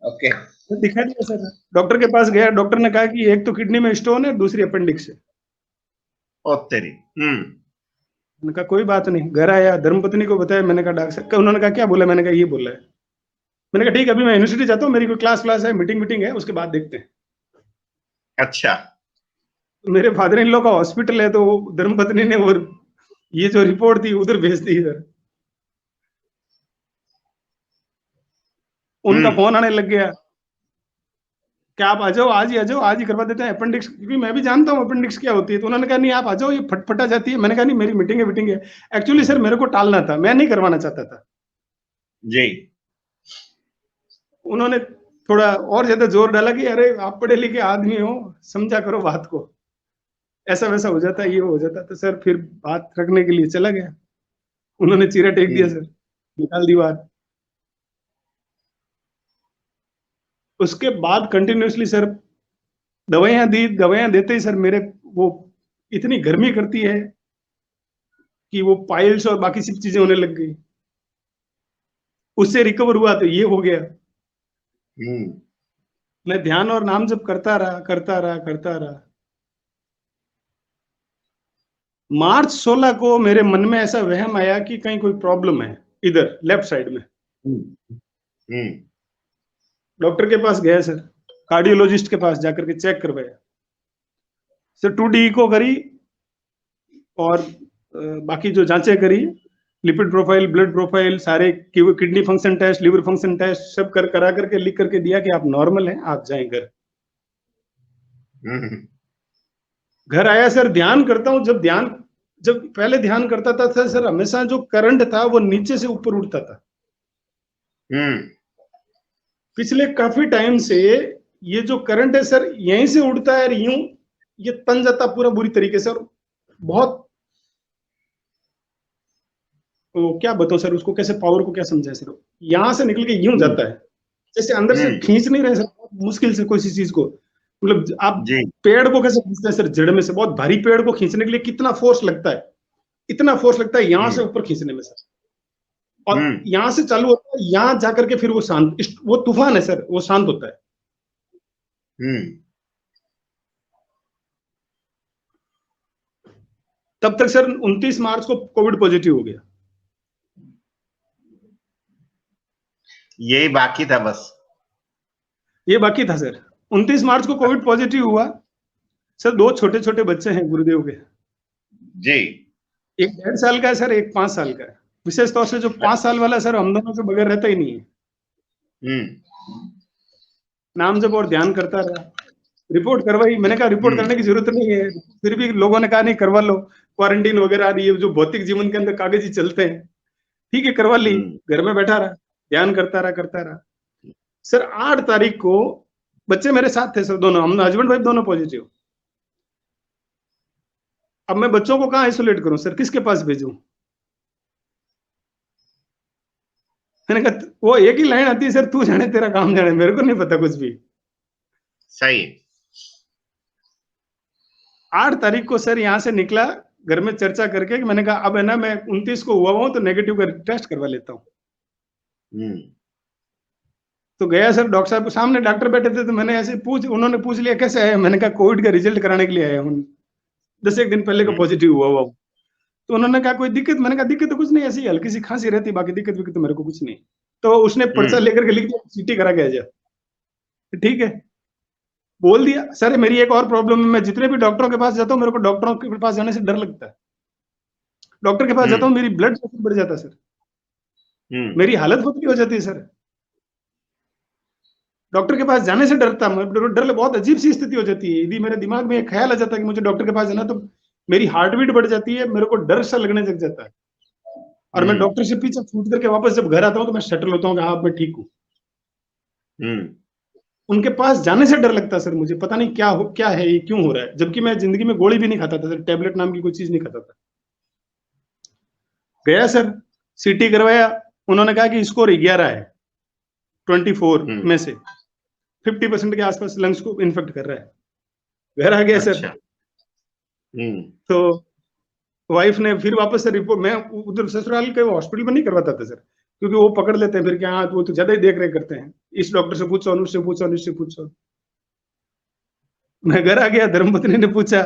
ओके। तो दिखा दिया सर। डॉक्टर के पास गया, डॉक्टर ने कहा कि एक तो किडनी में स्टोन है, दूसरी अपेंडिक्स है। ओ तेरी। मैंने कहा कोई बात नहीं। घर आया, धर्मपत्नी को बताया। मैंने कहा डॉक्टर साहब, उन्होंने कहा क्या बोला? मैंने कहा ये बोला है। मैंने कहा ठीक है, अभी मैं यूनिवर्सिटी जाता हूँ, मेरी कोई क्लास है, मीटिंग है, उसके बाद देखते हैं। अच्छा। तो मेरे फादर इन लॉ का हॉस्पिटल है, तो धर्मपत्नी ने वो ये जो रिपोर्ट थी उधर भेज दी इधर। उनका फोन आने लग गया कि आप आ जाओ, आज ही करवा देते हैं अपेंडिक्स, क्योंकि मैं भी जानता हूँ अपेंडिक्स क्या होती है। तो उन्होंने कहा नहीं आप आ जाओ, ये फटफटा जाती है। मैंने कहा नहीं, मेरी मीटिंग है। एक्चुअली सर मेरे को टालना था, मैं नहीं करवाना चाहता था। जी उन्होंने थोड़ा और ज्यादा जोर डाला कि अरे आप पढ़े लिखे आदमी हो, समझा करो बात को, ऐसा वैसा हो जाता, ये हो जाता। तो सर फिर बात रखने के लिए चला गया, उन्होंने चीरा टेक दिया सर, निकाल दी बात। उसके बाद कंटिन्यूअसली सर दवाइयां दी, दवाइयां देते ही सर मेरे वो इतनी गर्मी करती है कि वो पाइल्स और बाकी सब चीजें होने लग गई। उससे रिकवर हुआ तो ये हो गया। मैं ध्यान और नाम जप करता रहा करता रहा करता रहा। मार्च 16 को मेरे मन में ऐसा वहम आया कि कहीं कोई प्रॉब्लम है इधर लेफ्ट साइड में। डॉक्टर के पास गया सर, कार्डियोलॉजिस्ट के पास जाकर के चेक करवाया सर, 2D इको करी और बाकी जो जांचें करी, लिपिड प्रोफाइल, ब्लड प्रोफाइल, सारे kidney function test, liver function test सब करा करके लिख करके दिया कि आप नॉर्मल हैं, आप जाएं घर। घर आया सर, ध्यान करता हूं, जब पहले ध्यान करता था सर, हमेशा जो करंट था वो नीचे से ऊपर उठता था। पिछले काफी टाइम से ये जो करंट है सर यहीं से उड़ता है, यूं ये तन जाता पूरा बुरी तरीके से, और बहुत तो क्या बताओ सर, उसको कैसे पावर को क्या समझाए सर, यहां से निकल के यूं जाता है जैसे अंदर से खींच नहीं रहे सर, बहुत मुश्किल से कोई चीज को, मतलब आप पेड़ को कैसे खींचते हैं सर, जड़ में से बहुत भारी पेड़ को खींचने के लिए कितना फोर्स लगता है, इतना फोर्स लगता है यहां से ऊपर खींचने में सर, और यहां से चालू होता है, यहां जाकर के फिर वो शांत, वो तूफान है सर, वो शांत होता है। तब तक सर 29 मार्च को कोविड पॉजिटिव हो गया। यही बाकी था बस, ये बाकी था सर। 29 मार्च को कोविड पॉजिटिव हुआ सर। 2 छोटे छोटे बच्चे हैं गुरुदेव के जी, एक 1.5 साल का है सर, एक 5 साल का है। विशेष तौर से जो 5 साल वाला सर हम दोनों के बगैर रहता ही नहीं है। नाम जब और ध्यान करता रहा, रिपोर्ट करवाई, मैंने कहा रिपोर्ट करने की जरूरत नहीं है, फिर भी लोगों ने कहा नहीं करवा लो, क्वारंटीन वगैरह ये जो भौतिक जीवन के अंदर कागज ही चलते हैं, ठीक है करवा ली। घर में बैठा रहा, ध्यान करता रहा सर। 8 तारीख को बच्चे मेरे साथ थे सर, दोनों, हम हस्बैंड वाइफ दोनों पॉजिटिव। अब मैं बच्चों को कहाँ आइसोलेट करूं सर, किसके पास भेजूं? मैंने कहा वो एक ही लाइन आती है सर, तू जाने तेरा काम जाने, मेरे को नहीं पता कुछ भी। सही। 8 तारीख को सर यहाँ से निकला, घर में चर्चा करके कि मैंने कहा अब है ना, मैं 29 को हुआ हूं तो नेगेटिव का टेस्ट करवा लेता हूँ। तो गया सर, डॉक्टर साहब के सामने डॉक्टर बैठे थे, तो मैंने ऐसे उन्होंने पूछ लिया कैसे आया, मैंने कहा कोविड का रिजल्ट कराने के लिए आया हूँ, 10 दिन पहले का पॉजिटिव हुआ हुआ। तो उन्होंने कहा कोई दिक्कत? मैंने कहा दिक्कत तो कुछ नहीं, ऐसी हल्की सी खांसी रहती, बाकी दिक्कत विक्कत तो मेरे को कुछ नहीं। तो उसने पर्चा लेकर के लिख दिया सीटी करा के आ जा। ठीक है, बोल दिया सर मेरी एक और प्रॉब्लम है, मैं जितने भी डॉक्टरों के पास जाता हूँ, मेरे को डॉक्टरों के पास जाने से डर लगता है। डॉक्टर के पास जाता हूँ मेरी ब्लड प्रेशर बढ़ जाता है सर, मेरी हालत बुरी हो जाती है सर, डॉक्टर के पास जाने से डरता, डर, बहुत अजीब सी स्थिति हो जाती है। यदि मेरे दिमाग में एक ख्याल आ जाता है कि मुझे डॉक्टर के पास जाना, तो मेरी हार्ट बीट बढ़ जाती है, मेरे को डर सा लगने लग जाता है, और मैं डॉक्टर से पीछे छूट करके वापस जब घर आता हूँ तो मैं सेटल होता हूँ कि हाँ मैं ठीक हूँ। उनके पास जाने से डर लगता है सर मुझे, पता नहीं क्या है ये, क्यों हो रहा है, जबकि मैं जिंदगी में गोली भी नहीं खाता था सर, टैबलेट नाम की कोई चीज नहीं खाता था। गया सर, सीटी करवाया, उन्होंने कहा कि स्कोर 11 है 24 में से, 50% के आसपास लंग्स को इन्फेक्ट कर रहा है। घर आ गया सर। तो वाइफ ने फिर वापस से रिपोर्ट, मैं उधर ससुराल के हॉस्पिटल में नहीं करवाता था सर, क्योंकि वो पकड़ लेते हैं फिर क्या, हाँ वो तो ज्यादा ही देख रेख करते हैं, इस डॉक्टर से पूछो, उससे पूछो, उससे पूछो। मैं घर आ गया, धर्मपत्नी ने पूछा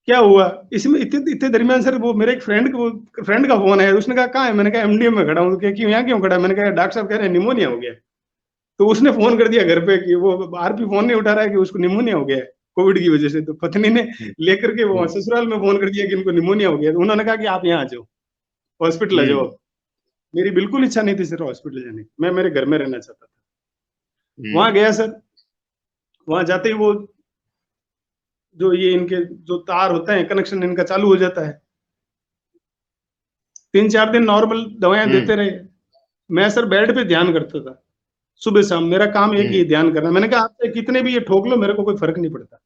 क्या हुआ इसमें, इतने दरमियान सर वो मेरे एक फ्रेंड का फोन है, उसने कहा कहाँ है, मैंने कहा एमडीएम में खड़ा हूँ। क्यों यहाँ क्यों खड़ा? मैंने कहा डॉक्टर साहब कह रहे हैं निमोनिया हो गया। तो उसने फोन कर दिया घर पे कि वो आरपी फोन नहीं उठा रहा है कि उसको निमोनिया हो गया है कोविड की वजह से। तो पत्नी ने लेकर के वो ससुराल में फोन कर दिया कि इनको निमोनिया हो गया। तो उन्होंने कहा कि आप यहाँ आ जाओ, हॉस्पिटल आ जाओ। मेरी बिल्कुल इच्छा नहीं थी सर हॉस्पिटल जाने की, मैं मेरे घर में रहना चाहता था। वहां गया सर, वहां जाते ही वो जो ये इनके जो तार होते हैं, कनेक्शन इनका चालू हो जाता है। 3-4 दिन नॉर्मल दवाएं देते रहे। मैं सर बेड पे ध्यान करता था, सुबह शाम मेरा काम एक ही ध्यान करना। मैंने कहा आपसे कितने भी ये ठोक लो, मेरे को कोई फर्क नहीं पड़ता,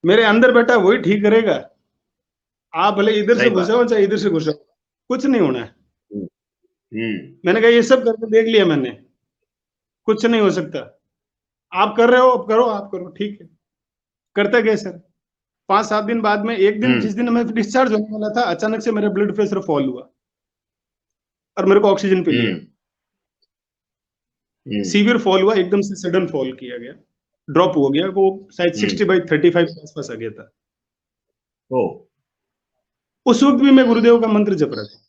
मेरे अंदर बैठा वही ठीक करेगा। आप भले इधर से घुसाओ चाहे इधर से घुसाओ, कुछ नहीं होना है। मैंने कहा ये सब करके देख लिया मैंने, कुछ नहीं हो सकता। आप कर रहे हो, अब करो, आप करो, ठीक है। करते गए सर। 5-7 दिन बाद में एक दिन, जिस दिन मैं डिस्चार्ज होने वाला था, अचानक से मेरा ब्लड प्रेशर फॉल हुआ और मेरे को ऑक्सीजन पे लिया। सीवियर फॉल हुआ, एकदम से सडन फॉल किया गया, ड्रॉप हो गया। वो शायद 60/35 के आसपास आ गया था। उस वक्त भी मैं गुरुदेव का मंत्र जप रहा था।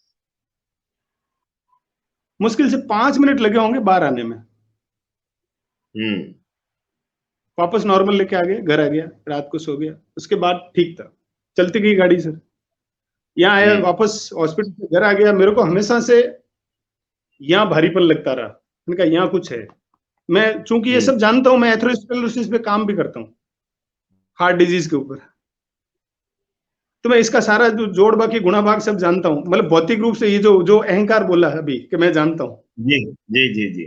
मुश्किल से 5 मिनट लगे होंगे बाहर आने में। वापस नॉर्मल लेके आ गए, घर आ गया, रात को सो गया। उसके बाद ठीक था, चलती गई गाड़ी सर। यहाँ आया, वापस हॉस्पिटल से घर आ गया। मेरे को हमेशा से यहाँ भारीपन लगता रहा। मैंने कहा यहाँ कुछ है। मैं चूंकि ये सब जानता हूँ, मैं एथेरोस्क्लेरोसिस पे काम भी करता हूँ, हार्ट डिजीज के ऊपर, तो मैं इसका सारा जो जोड़ बाकी गुणा भाग सब जानता हूँ। मतलब भौतिक रूप से ये जो अहंकार बोला है अभी कि मैं जानता हूँ, जी जी जी जी,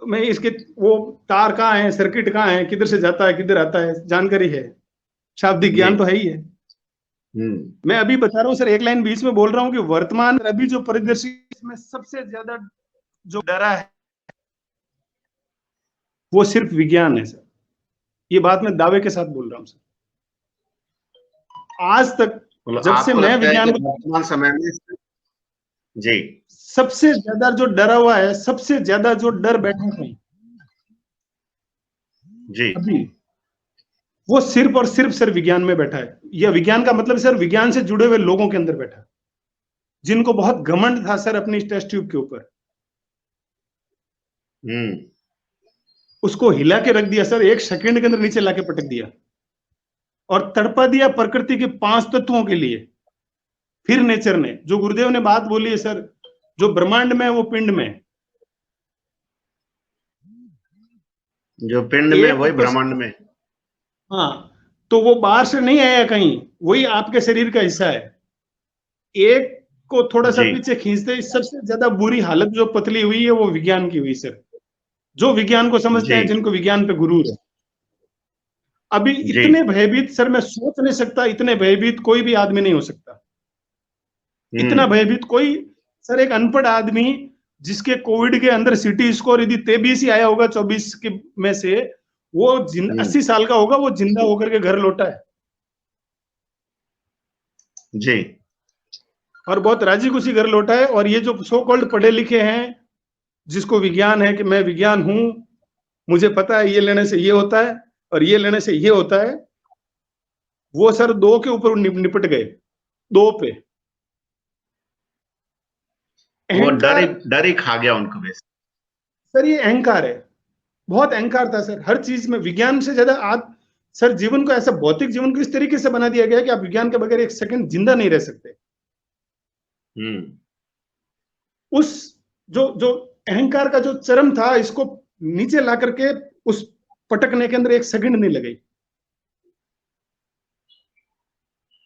तो मैं इसके वो तार कहाँ है, सर्किट कहाँ है, किधर से जाता है किधर आता है, जानकारी है, शाब्दिक ज्ञान तो है ही है। मैं अभी बता रहा हूँ सर, एक लाइन बीच में बोल रहा हूँ कि वर्तमान अभी जो परिदृश्य में सबसे ज्यादा जो डरा है वो सिर्फ विज्ञान है सर। ये बात मैं दावे के साथ बोल रहा हूँ सर। आज तक जब से मैं विज्ञान को वर्तमान समय में जी सबसे ज्यादा जो डरा हुआ है, सबसे ज्यादा जो डर बैठा है जी अभी, वो सिर्फ और सिर्फ सर विज्ञान में बैठा है। या विज्ञान का मतलब सर विज्ञान से जुड़े हुए लोगों के अंदर बैठा, जिनको बहुत घमंड था सर अपनी टेस्ट ट्यूब के ऊपर, उसको हिला के रख दिया सर, 1 सेकंड के अंदर नीचे लाके पटक दिया और तड़पा दिया प्रकृति के 5 तत्वों के लिए। फिर नेचर ने, जो गुरुदेव ने बात बोली है सर, जो ब्रह्मांड में वो पिंड में, जो पिंड में वही ब्रह्मांड में। हाँ, तो वो बाहर से नहीं आया कहीं, वही आपके शरीर का हिस्सा है। एक को थोड़ा सा पीछे खींचते, सबसे ज्यादा बुरी हालत जो पतली हुई है वो विज्ञान की हुई सर। जो विज्ञान को समझते हैं, जिनको विज्ञान पे गुरूर है। अभी इतने भयभीत सर, मैं सोच नहीं सकता, इतने भयभीत कोई भी आदमी नहीं हो सकता। इतना भयभीत कोई सर, एक अनपढ़ आदमी जिसके कोविड के अंदर सिटी स्कोर यदि 23 ही आया होगा 24 के में से, वो 80 साल का होगा, वो जिंदा होकर के घर लौटा है जी, और बहुत राजी खुशी घर लौटा है। और ये जो सो कॉल्ड पढ़े लिखे हैं, जिसको विज्ञान है कि मैं विज्ञान हूं, मुझे पता है ये लेने से ये होता है और ये लेने से ये होता है, वो सर 2 के ऊपर निपट गए, 2 पे। वो डर ही खा गया उनको बेस। सर ये अहंकार है, बहुत अहंकार था सर हर चीज में। विज्ञान से ज्यादा आज सर जीवन को, ऐसा भौतिक जीवन को इस तरीके से बना दिया गया कि आप विज्ञान के बगैर 1 सेकंड जिंदा नहीं रह सकते। उस जो अहंकार का जो चरम था, इसको नीचे ला करके उस पटकने के अंदर 1 सेकंड नहीं लगी।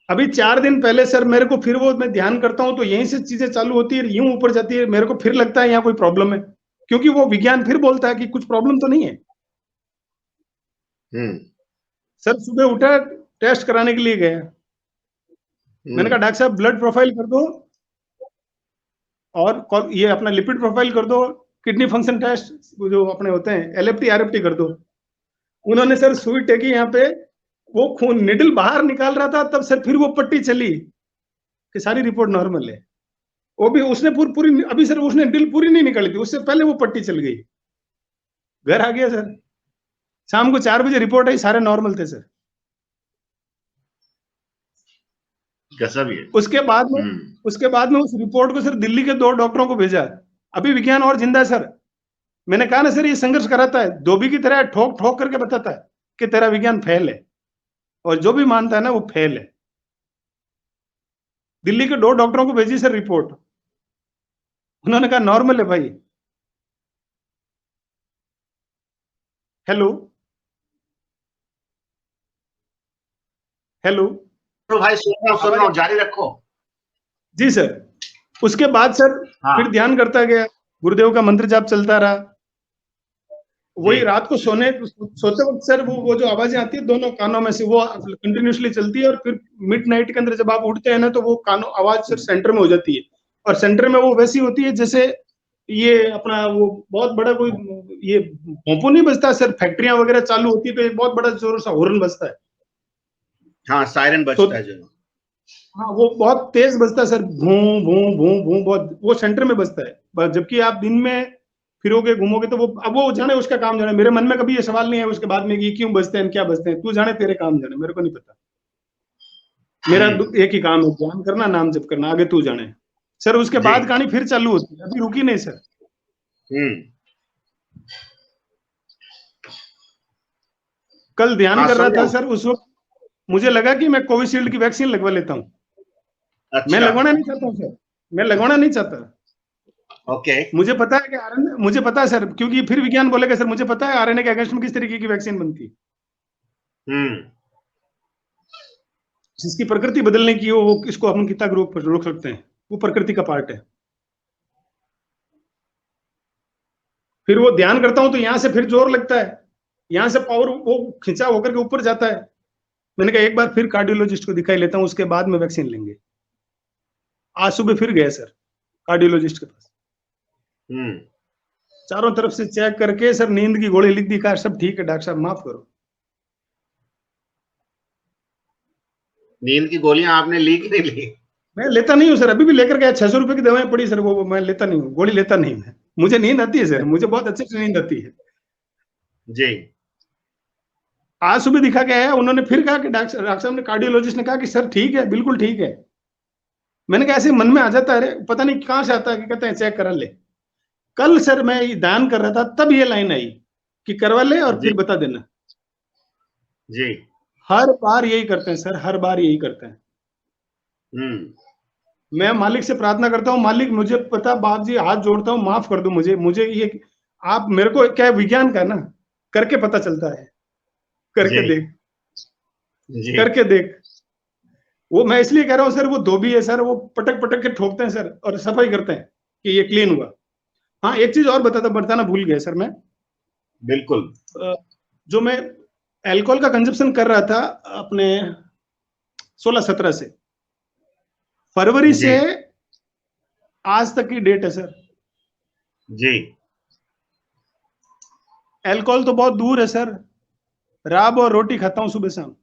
अभी 4 दिन पहले सर मेरे को फिर वो, मैं ध्यान करता हूं तो यहीं से चीजें चालू होती है, यूं ऊपर जाती है, मेरे को फिर लगता है यहाँ कोई प्रॉब्लम है, क्योंकि वो विज्ञान फिर बोलता है कि कुछ प्रॉब्लम तो नहीं है। सर सुबह उठा, टेस्ट कराने के लिए गया, मैंने कहा डॉक्टर साहब ब्लड प्रोफाइल कर दो और ये अपना लिपिड प्रोफाइल कर दो, किडनी फंक्शन टेस्ट जो अपने होते हैं LFT RFT कर दो। उन्होंने सर सुई टेकी यहाँ पे, वो खून निडल बाहर निकाल रहा था, तब सर फिर वो पट्टी चली कि सारी रिपोर्ट नॉर्मल है। वो भी उसने पूरी अभी सर उसने निडल पूरी नहीं निकाली थी, उससे पहले वो पट्टी चल गई। घर आ गया सर, शाम को 4 बजे रिपोर्ट आई, सारे नॉर्मल थे सर। उसके बाद में उस रिपोर्ट को सर दिल्ली के 2 डॉक्टरों को भेजा। अभी विज्ञान और जिंदा है सर। मैंने कहा ना सर, ये संघर्ष कराता है, धोबी की तरह ठोक ठोक करके बताता है कि तेरा विज्ञान फेल है, और जो भी मानता है ना वो फेल है। दिल्ली के 2 डॉक्टरों को भेजी सर रिपोर्ट, उन्होंने कहा नॉर्मल है भाई। हेलो हेलो, तो भाई सुन रहा हूं, जारी रखो। जी सर। उसके बाद सर हाँ। फिर ध्यान करता गया, गुरुदेव का मंत्र जाप चलता रहा। वही जी। रात को सोते वक्त सर वो जो आवाजें आती है दोनों कानों में से, वो कंटिन्यूअसली चलती है, और फिर मिडनाइट के अंदर जब आप उठते हैं ना, तो वो कानों आवाज सर सेंटर में हो जाती है, और सेंटर में वो वैसी होती है जैसे ये अपना वो बहुत बड़ा कोई ये भोंपू नहीं बजता सर, फैक्ट्रियां वगैरह चालू होती है तो एक बहुत बड़ा जोर सा हॉर्न बजता है। हाँ, सायरन तो बजता है जो। हाँ, वो बहुत तेज बजता है सर, भूं भूं भूं भूं, बहुत वो सेंटर में बजता है। जबकि आप दिन में फिरोगे घूमोगे तो वो, अब वो जाने उसका काम जाने। मेरे मन में कभी ये सवाल नहीं है उसके बाद में कि क्यों बजते हैं, क्या बजते हैं, तू जाने, तेरे काम जाने, मेरे को नहीं पता। मेरा एक ही काम है, ध्यान करना, नाम जप करना, आगे तू जाने। सर उसके जी। बाद कहानी फिर चालू होती है, अभी रुकी नहीं सर। कल ध्यान हाँ, कर रहा था समझा। सर, उस वक्त मुझे लगा कि मैं कोविशील्ड की वैक्सीन लगवा लेता हूँ। मैं अच्छा। लगवाना नहीं चाहता हूँ सर, मैं लगवाना नहीं चाहता। ओके। मुझे पता है कि आरएनए, मुझे पता है सर, क्योंकि फिर विज्ञान बोलेगा सर, मुझे पता है आरएनए के अगेंस्ट में किस तरीके की वैक्सीन बनती है। जिसकी प्रकृति बदलने की हो, वो इसको अपन कितना रोक सकते हैं, वो प्रकृति का पार्ट है। फिर वो ध्यान करता हूं तो यहां से फिर जोर लगता है, यहां से पावर वो खिंचा होकर के ऊपर जाता है। मैंने कहा एक बार फिर कार्डियोलॉजिस्ट को दिखाई लेता हूं, उसके बाद में वैक्सीन लेंगे। आज सुबह फिर गए सर कार्डियोलॉजिस्ट के पास, चारों तरफ से चेक करके सर नींद की गोली लिख दी, कहा सब ठीक है डॉक्टर साहब, माफ करो। नींद की गोलियां आपने ली कि नहीं ली? मैं लेता नहीं हूँ सर, अभी भी लेकर गया, 600 रुपए की दवाएं पड़ी सर, वो मैं लेता नहीं हूँ, गोली लेता नहीं मैं। मुझे नींद आती है सर, मुझे बहुत अच्छे से नींद आती है। जी। आज सुबह दिखा के आया, उन्होंने फिर कहा कि डॉक्टर साहब ने, कार्डियोलॉजिस्ट ने कहा कि सर ठीक है, बिल्कुल ठीक है। मैंने कहा ऐसे मन में आ जाता है, अरे पता नहीं कहां से आता है कि कहते हैं चेक करा ले। कल सर मैं ये दान कर रहा था, तब ये लाइन आई कि करवा ले और जी। फिर बता देना। जी। हर बार यही करते हैं सर, हर बार यही करते हैं। मैं मालिक से प्रार्थना करता हूँ, मालिक मुझे पता, बाप जी हाथ जोड़ता हूँ, माफ कर दो मुझे, मुझे ये आप मेरे को, क्या है विज्ञान का ना, करके पता चलता है, जी। करके देख, जी। करके देख। वो मैं इसलिए कह रहा हूँ सर, वो धोबी है सर, वो पटक पटक के ठोकते हैं सर, और सफाई करते हैं कि ये क्लीन हुआ। हाँ, एक चीज और बताना भूल गया सर मैं। बिल्कुल। जो मैं अल्कोहल का कंजप्शन कर रहा था अपने 16-17 से, फरवरी जी। से आज तक की डेट है सर, जी। अल्कोहल तो बहुत दूर है सर, राब और रोटी खाता हूं सुबह शाम,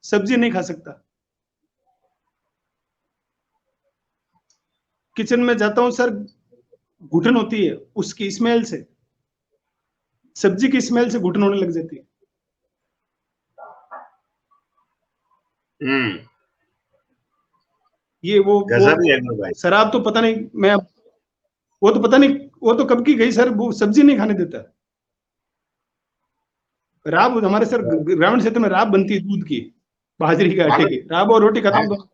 सब्जी नहीं खा सकता। किचन में जाता हूं सर, घुटन होती है उसकी स्मेल से, सब्जी की स्मेल से घुटन होने लग जाती है। ये गजब ही है मेरे भाई। शराब तो पता नहीं, मैं वो तो पता नहीं, वो तो कब की गई सर, वो सब्जी नहीं खाने देता। राब हमारे सर ग्रामीण क्षेत्र में राब बनती है दूध की, बाजरी के आटे हम की, राब और रोटी खाता हम हूं तो।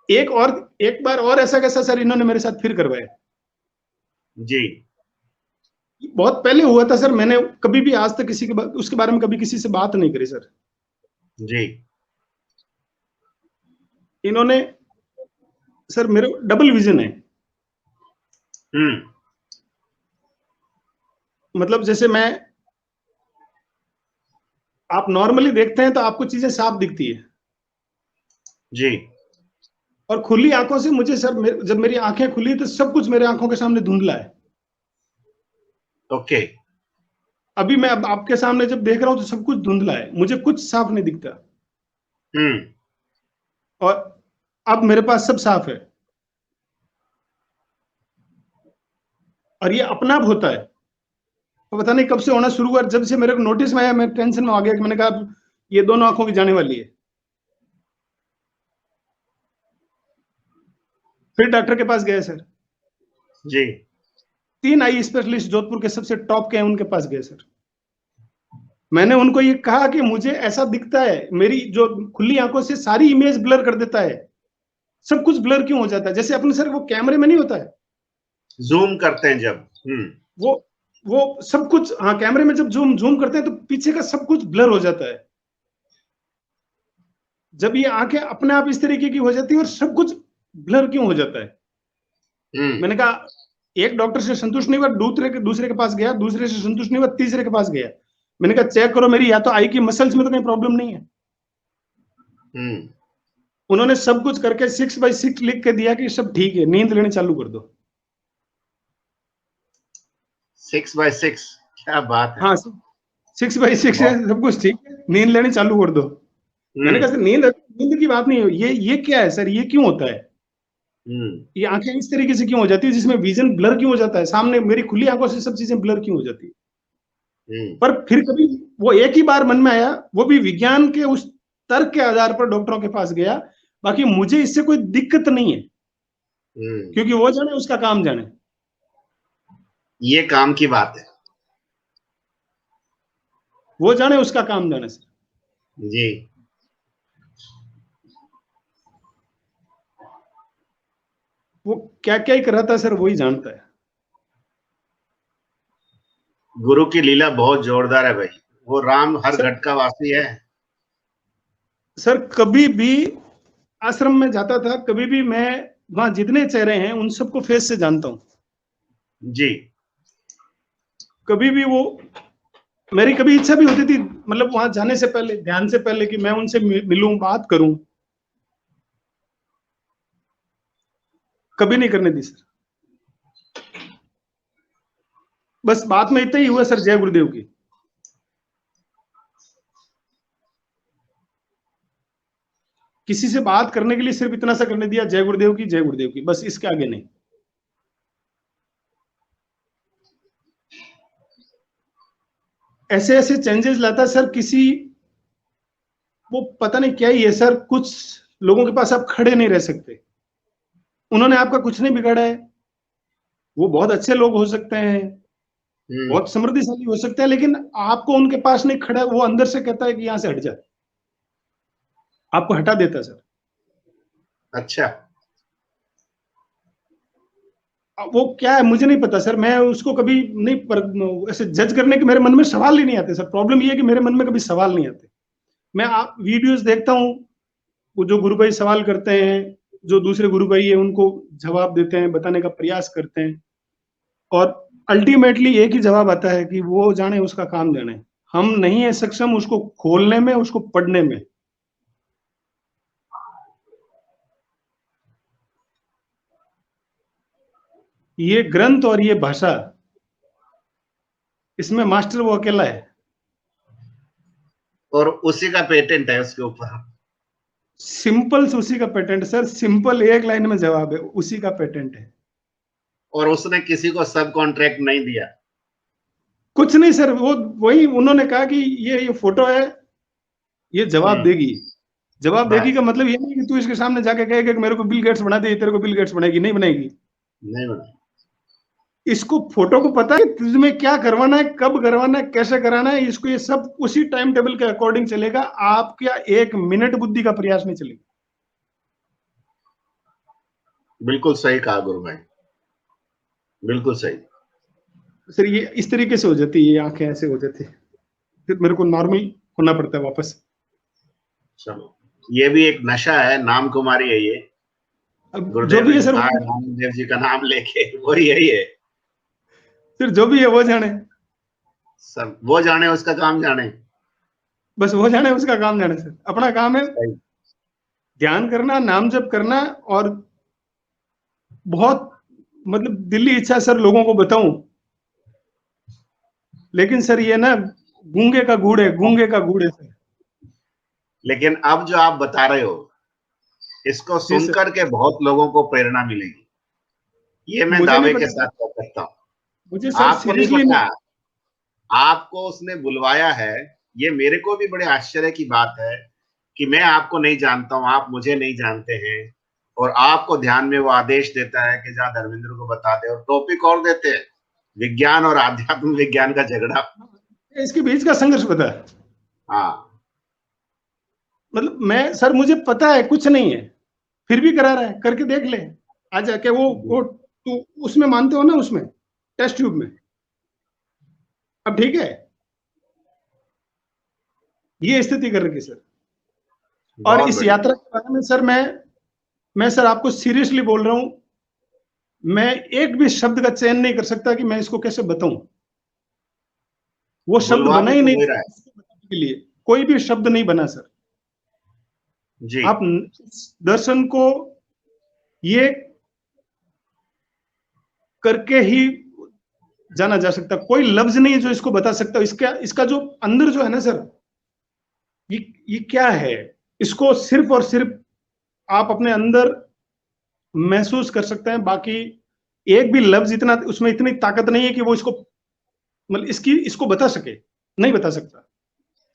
एक बार और ऐसा कैसा सर इन्होंने मेरे साथ फिर करवाया। जी। बहुत पहले हुआ था सर, मैंने कभी भी आज तक किसी के उसके बारे में कभी किसी से बात नहीं करी सर। जी। इन्होंने सर, मेरे डबल विजन है। मतलब जैसे मैं, आप नॉर्मली देखते हैं तो आपको चीजें साफ दिखती है, जी। और खुली आंखों से मुझे सर, जब मेरी आंखें खुली तो सब कुछ मेरे आंखों के सामने धुंधला है। ओके। अभी मैं अब आपके सामने जब देख रहा हूं तो सब कुछ धुंधला है, मुझे कुछ साफ नहीं दिखता, और अब मेरे पास सब साफ है। और ये अपना आप होता है, तो पता नहीं कब से होना शुरू हुआ, जब से मेरे को नोटिस में आया मैं टेंशन में आ गया कि मैंने कहा ये दोनों आंखों की जाने वाली है। फिर डॉक्टर के पास गए सर, जी। 3 आई स्पेशलिस्ट जोधपुर के सबसे टॉप के हैं, उनके पास गए सर। मैंने उनको ये कहा कि मुझे ऐसा दिखता है, मेरी जो खुली आंखों से सारी इमेज ब्लर कर देता है, सब कुछ ब्लर क्यों हो जाता है, जैसे अपने सर वो कैमरे में नहीं होता है, जूम करते हैं जब। वो वो सब कुछ, हाँ कैमरे में जब जूम करते हैं तो पीछे का सब कुछ ब्लर हो जाता है। जब ये आंखें अपने आप इस तरीके की हो जाती है और सब कुछ ब्लर क्यों हो जाता है। मैंने कहा एक डॉक्टर से संतुष्ट नहीं हुआ, दूसरे के पास गया, दूसरे से संतुष्ट नहीं हुआ, तीसरे के पास गया। मैंने कहा चेक करो मेरी या तो आई की मसल्स में तो कहीं प्रॉब्लम नहीं है। उन्होंने सब कुछ करके 6/6 लिख के दिया कि सब ठीक है, नींद लेनी चालू कर दो। 6/6 क्या बात है। हाँ 6/6 है, सब कुछ ठीक है, नींद लेनी चालू कर दो। मैंने कहा सर नींद की बात नहीं है, ये क्या है सर, ये क्यों होता है, ये आंखें इस तरीके से क्यों हो जाती है जिसमें विजन ब्लर क्यों हो जाता है, सामने मेरी खुली आंखों से सब चीजें ब्लर क्यों हो जाती है। पर फिर कभी वो एक ही बार मन में आया, वो भी विज्ञान के उस तर्क के आधार पर डॉक्टरों के पास गया, बाकी मुझे इससे कोई दिक्कत नहीं है, क्योंकि वो जाने उसका काम जाने। ये काम की बात है, वो जाने उसका काम जाने सर जी। वो क्या क्या ही कराता है सर, वही जानता है। गुरु की लीला बहुत जोरदार है भाई, वो राम हर घट का वासी है। सर कभी भी आश्रम में जाता था, कभी भी मैं वहां जितने चेहरे हैं उन सबको फेस से जानता हूं जी। कभी भी वो, मेरी कभी इच्छा भी होती थी, मतलब वहां जाने से पहले, ध्यान से पहले, कि मैं उनसे मिलूं, बात करूं, कभी नहीं करने दी सर। बस बात में इतना ही हुआ सर, जय गुरुदेव की। किसी से बात करने के लिए सिर्फ इतना सा करने दिया, जय गुरुदेव की, जय गुरुदेव की, बस इसके आगे नहीं। ऐसे ऐसे चेंजेस लाता सर, किसी वो पता नहीं क्या ही है सर, कुछ लोगों के पास आप खड़े नहीं रह सकते। उन्होंने आपका कुछ नहीं बिगाड़ा है, वो बहुत अच्छे लोग हो सकते हैं, बहुत समृद्धिशाली हो सकते हैं, लेकिन आपको उनके पास नहीं खड़ा, वो अंदर से कहता है कि यहां से हट जा, आपको हटा देता सर। अच्छा, वो क्या है मुझे नहीं पता सर, मैं उसको कभी नहीं, पर ऐसे जज करने के मेरे मन में सवाल ही नहीं आते सर। प्रॉब्लम ये है कि मेरे मन में कभी सवाल नहीं आते। मैं वीडियोस देखता हूँ, वो जो गुरु भाई सवाल करते हैं, जो दूसरे गुरु भाई है उनको जवाब देते हैं, बताने का प्रयास करते हैं, और अल्टीमेटली एक ही जवाब आता है कि वो जाने उसका काम जाने। हम नहीं है सक्षम उसको खोलने में, उसको पढ़ने में। ये ग्रंथ और ये भाषा, इसमें मास्टर वो अकेला है, और उसी का पेटेंट है उसके ऊपर। सिंपल उसी का पेटेंट सर, सिंपल एक लाइन में जवाब है, उसी का पेटेंट है। और उसने किसी को सब कॉन्ट्रैक्ट नहीं दिया, कुछ नहीं सर, वो वही उन्होंने कहा कि ये फोटो है, ये जवाब देगी। जवाब देगी का मतलब ये नहीं कि तू इसके सामने जाके कहेगा कि मेरे को बिल गेट्स बना दे, तेरे को बिल गेट्स बनाएगी, नहीं बनाएगी। नहीं बना। इसको फोटो को पता है तुझमें क्या करवाना है, कब करवाना है, कैसे कराना है, इसको ये सब उसी टाइम टेबल के अकॉर्डिंग चलेगा। आपका एक मिनट बुद्धि का प्रयास नहीं चलेगा। बिल्कुल सही कहा गुरु भाई, बिल्कुल सही। सर ये इस तरीके से हो जाती है, ये आंखें ऐसे हो जाती है, फिर मेरे को नॉर्मल होना पड़ता है वापस। चलो, ये भी एक नशा है, नाम कुमारी है ये। अब जो गुरुदेव भी ने है जो सर, कहा है, नामदेव जी का नाम लेके, वो यही है। फिर जो भी है वो जाने, सब वो जाने, उसका काम जाने। बस वो जाने उसका काम जाने सर। अपना काम है सही। ध्यान करना, नाम जप करना, और बहुत मतलब दिल्ली इच्छा सर लोगों को बताऊं, लेकिन सर ये ना गूंगे का गूढ़ है, गूंगे का गूढ़ है सर। लेकिन अब जो आप बता रहे हो, इसको जी सर, सुनकर के बहुत लोगों को प्रेरणा मिलेगी, ये मैं मुझे नहीं दावे के पता साथ सर, कह सकता हूँ। मुझे सर आपको नहीं सीरियसली पता, नहीं। आपको उसने बुलवाया है। ये मेरे को भी बड़े आश्चर्य की बात है कि मैं आपको नहीं जानता हूं, आप मुझे नहीं जानते हैं, और आपको ध्यान में वो आदेश देता है कि जा धर्मेंद्र को बता दे, और टॉपिक और देते हैं, विज्ञान और आध्यात्म विज्ञान का झगड़ा। इसके बीच का संघर्ष पता है, हाँ, मतलब मैं सर, मुझे पता है कुछ नहीं है, फिर भी करा रहा है, करके देख ले। आ जाके वो तू उसमें मानते हो ना, उसमें टेस्ट ट्यूब में, अब ठीक है, ये स्थिति कर रखी सर। और इस यात्रा के बारे में सर मैं सर आपको सीरियसली बोल रहा हूं, मैं एक भी शब्द का चयन नहीं कर सकता कि मैं इसको कैसे बताऊं। वो शब्द बना ही नहीं इसको बताने के लिए, कोई भी शब्द नहीं बना सर जी। आप दर्शन को ये करके ही जाना जा सकता, कोई लफ्ज नहीं है जो इसको बता सकता। इसका जो अंदर जो है ना सर, ये क्या है, इसको सिर्फ और सिर्फ आप अपने अंदर महसूस कर सकते हैं। बाकी एक भी लफ्ज इतना, उसमें इतनी ताकत नहीं है कि वो इसको मतलब इसको बता सके, नहीं बता सकता।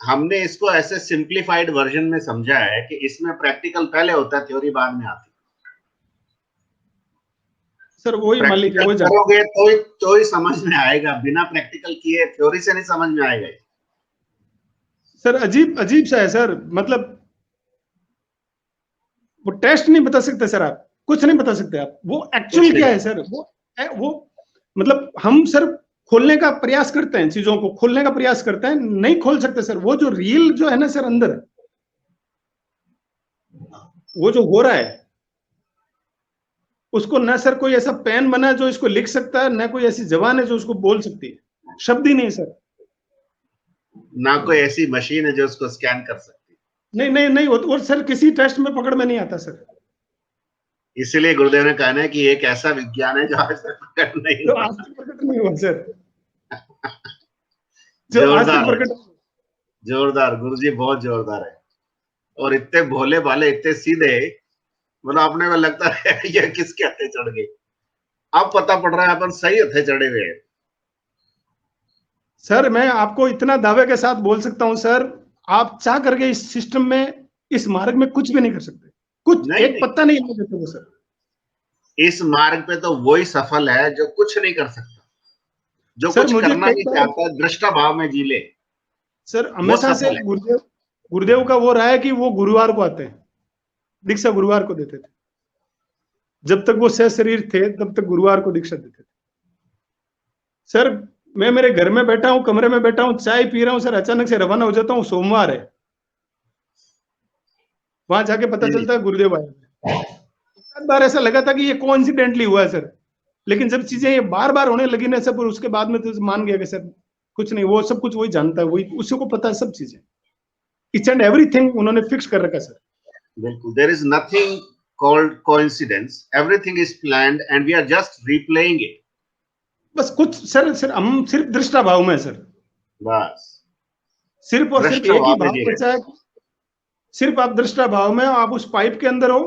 हमने इसको ऐसे सिंप्लीफाइड वर्जन में समझा है कि इसमें प्रैक्टिकल पहले होता है, थ्योरी बाद में आती है। सर वही मालिक है, वो करोगे तो ही समझ में आएगा, बिना प्रैक्टिकल किए थ्योरी से नहीं समझ में आएगा। सर अजीब अजीब सा है सर, मतलब वो टेस्ट नहीं बता सकते सर, आप कुछ नहीं बता सकते आप, वो एक्चुअल क्या है सर, वो मतलब हम सर खोलने का प्रयास करते हैं, चीजों को खोलने का प्रयास करते हैं, नहीं खोल सकते सर। वो जो रियल जो है ना सर अंदर, वो जो हो रहा है, उसको ना सर कोई ऐसा पेन बना जो इसको लिख सकता है, ना कोई ऐसी जबान है जो उसको बोल सकती है, शब्द ही नहीं सर। ना कोई ऐसी मशीन है जो उसको स्कैन कर सकती है। नहीं नहीं नहीं, वो सर किसी टेस्ट में पकड़ में नहीं आता सर। इसीलिए गुरुदेव ने कहना है कि एक ऐसा विज्ञान है जो आज तक प्रकट नहीं हुआ। आज तक प्रकट नहीं हुआ सर, जो आज तक प्रकट। जोरदार गुरुजी, बहुत जोरदार है। और इतने भोले भाले, इतने सीधे, मतलब अपने को लगता है ये किसके हथे चढ़ गए। अब पता पड़ रहा है अपन सही हथे चढ़े हुए हैं। सर मैं आपको इतना दावे के साथ बोल सकता हूं सर, आप चाह करके इस सिस्टम में, इस मार्ग में कुछ भी नहीं कर सकते, कुछ नहीं, एक पत्ता नहीं हिला देते वो सर। इस मार्ग पे तो वही सफल है जो कुछ नहीं कर सकता, जो सर कुछ मुझे करना नहीं चाहता है, दृष्टा भाव में जी ले। सर हमेशा से गुरुदेव का वो रहा है कि वो गुरुवार को आते हैं, दीक्षा गुरुवार को देते थे। जब तक वो सह शरीर थे तब तक गुरुवार को दीक्षा देते थे सर। मैं मेरे घर में बैठा हूं, कमरे में बैठा हूं, चाय पी रहा हूं सर, अचानक से रवाना हो जाता हूं, सोमवार है, वहां जाके पता चलता है गुरुदेव आए। एक बार ऐसा लगा था कि ये कोइंसिडेंटली हुआ है सर, लेकिन जब चीजें ये बार बार होने लगी ना सर, उसके बाद में तो मान गया कि सर कुछ नहीं, वो सब कुछ वही जानता है, वही उसी को पता है सब चीजें, इच एंड एवरीथिंग उन्होंने फिक्स कर रखा सर। बिल्कुल, there is nothing called coincidence, everything is planned and we are just replaying it. बस कुछ सर हम सिर्फ दृष्टा भाव में सर, बस सिर्फ और सिर्फ एक ही भाव बचा है, सिर्फ आप दृष्टा भाव में हो, आप उस पाइप के अंदर हो,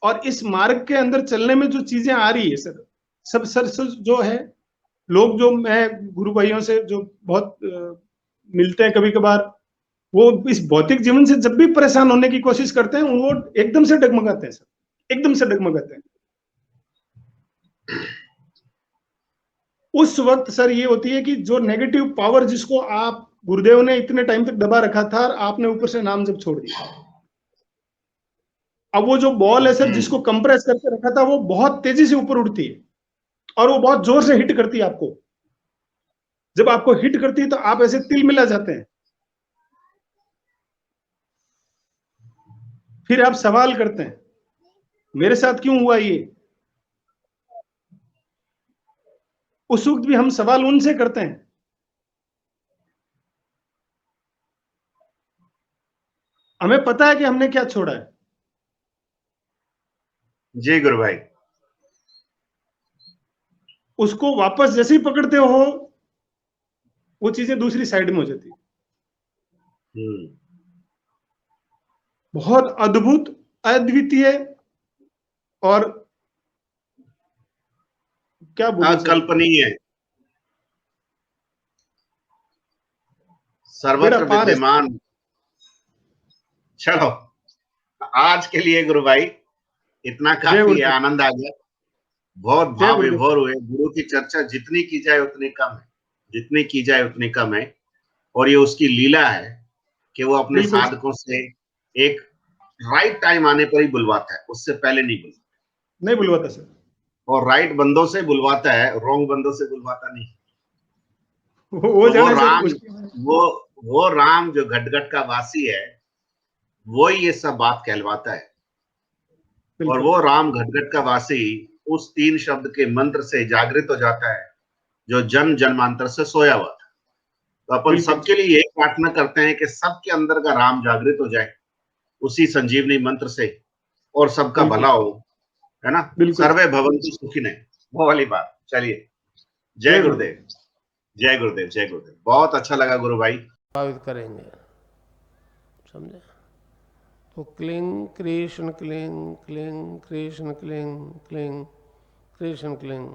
और इस मार्ग के अंदर चलने में जो चीजें आ रही है सर, सब सर जो है, लोग जो मैं गुरु भाइयों से जो बहुत मिलते हैं कभी कभार, वो इस भौतिक जीवन से जब भी परेशान होने की कोशिश करते हैं, वो एकदम से डगमगाते हैं सर, एकदम से डगमगाते हैं। उस वक्त सर ये होती है कि जो नेगेटिव पावर जिसको आप गुरुदेव ने इतने टाइम तक दबा रखा था, और आपने ऊपर से नाम जब छोड़ दिया, अब वो जो बॉल है सर जिसको कंप्रेस करके रखा था, वो बहुत तेजी से ऊपर उड़ती है, और वो बहुत जोर से हिट करती है आपको। जब आपको हिट करती है तो आप ऐसे तिल मिला जाते हैं, फिर आप सवाल करते हैं मेरे साथ क्यों हुआ ये। उस वक्त भी हम सवाल उनसे करते हैं, हमें पता है कि हमने क्या छोड़ा है। जी गुरु भाई, उसको वापस जैसे ही पकड़ते हो, वो चीजें दूसरी साइड में हो जाती है। बहुत अद्भुत, अद्वितीय, और क्या बोलूं, अकल्पनीय, सर्वत्र विद्यमान। चलो आज के लिए गुरु भाई इतना काफी है, आनंद आ गया, बहुत भाव विभोर हुए। गुरु की चर्चा जितनी की जाए उतनी कम है, जितनी की जाए उतनी कम है। और ये उसकी लीला है कि वो अपने साधकों से एक राइट टाइम आने पर ही बुलवाता है, उससे पहले नहीं बुलवाता सर। और राइट बंदों से बुलवाता है, रॉन्ग बंदों से बुलवाता नहीं। वो तो वो राम, वो राम जो घटघट का वासी है, वो ही ये सब बात कहलवाता है। और बिल्कुल। वो राम घटघट का वासी उस 3 शब्द के मंत्र से जागृत हो जाता है, जो जन्म जन्मांतर से सोया हुआ था। तो अपन बिल्कुल। सबके लिए यही प्रार्थना करते हैं कि सबके अंदर का राम जागृत हो जाए उसी संजीवनी मंत्र से, और सबका बिल्कुल। भला हो, है ना? बिल्कुल। सर्वे भवन्तु सुखिनः, वो वाली बात। चलिए, जय जय गुरुदेव। गुरुदेव, जय गुरुदेव, जय गुरुदेव। बहुत अच्छा लगा गुरु भाई। प्रभावित करेंगे, समझे? तो cling Krishna cling cling Krishna cling cling Krishna cling.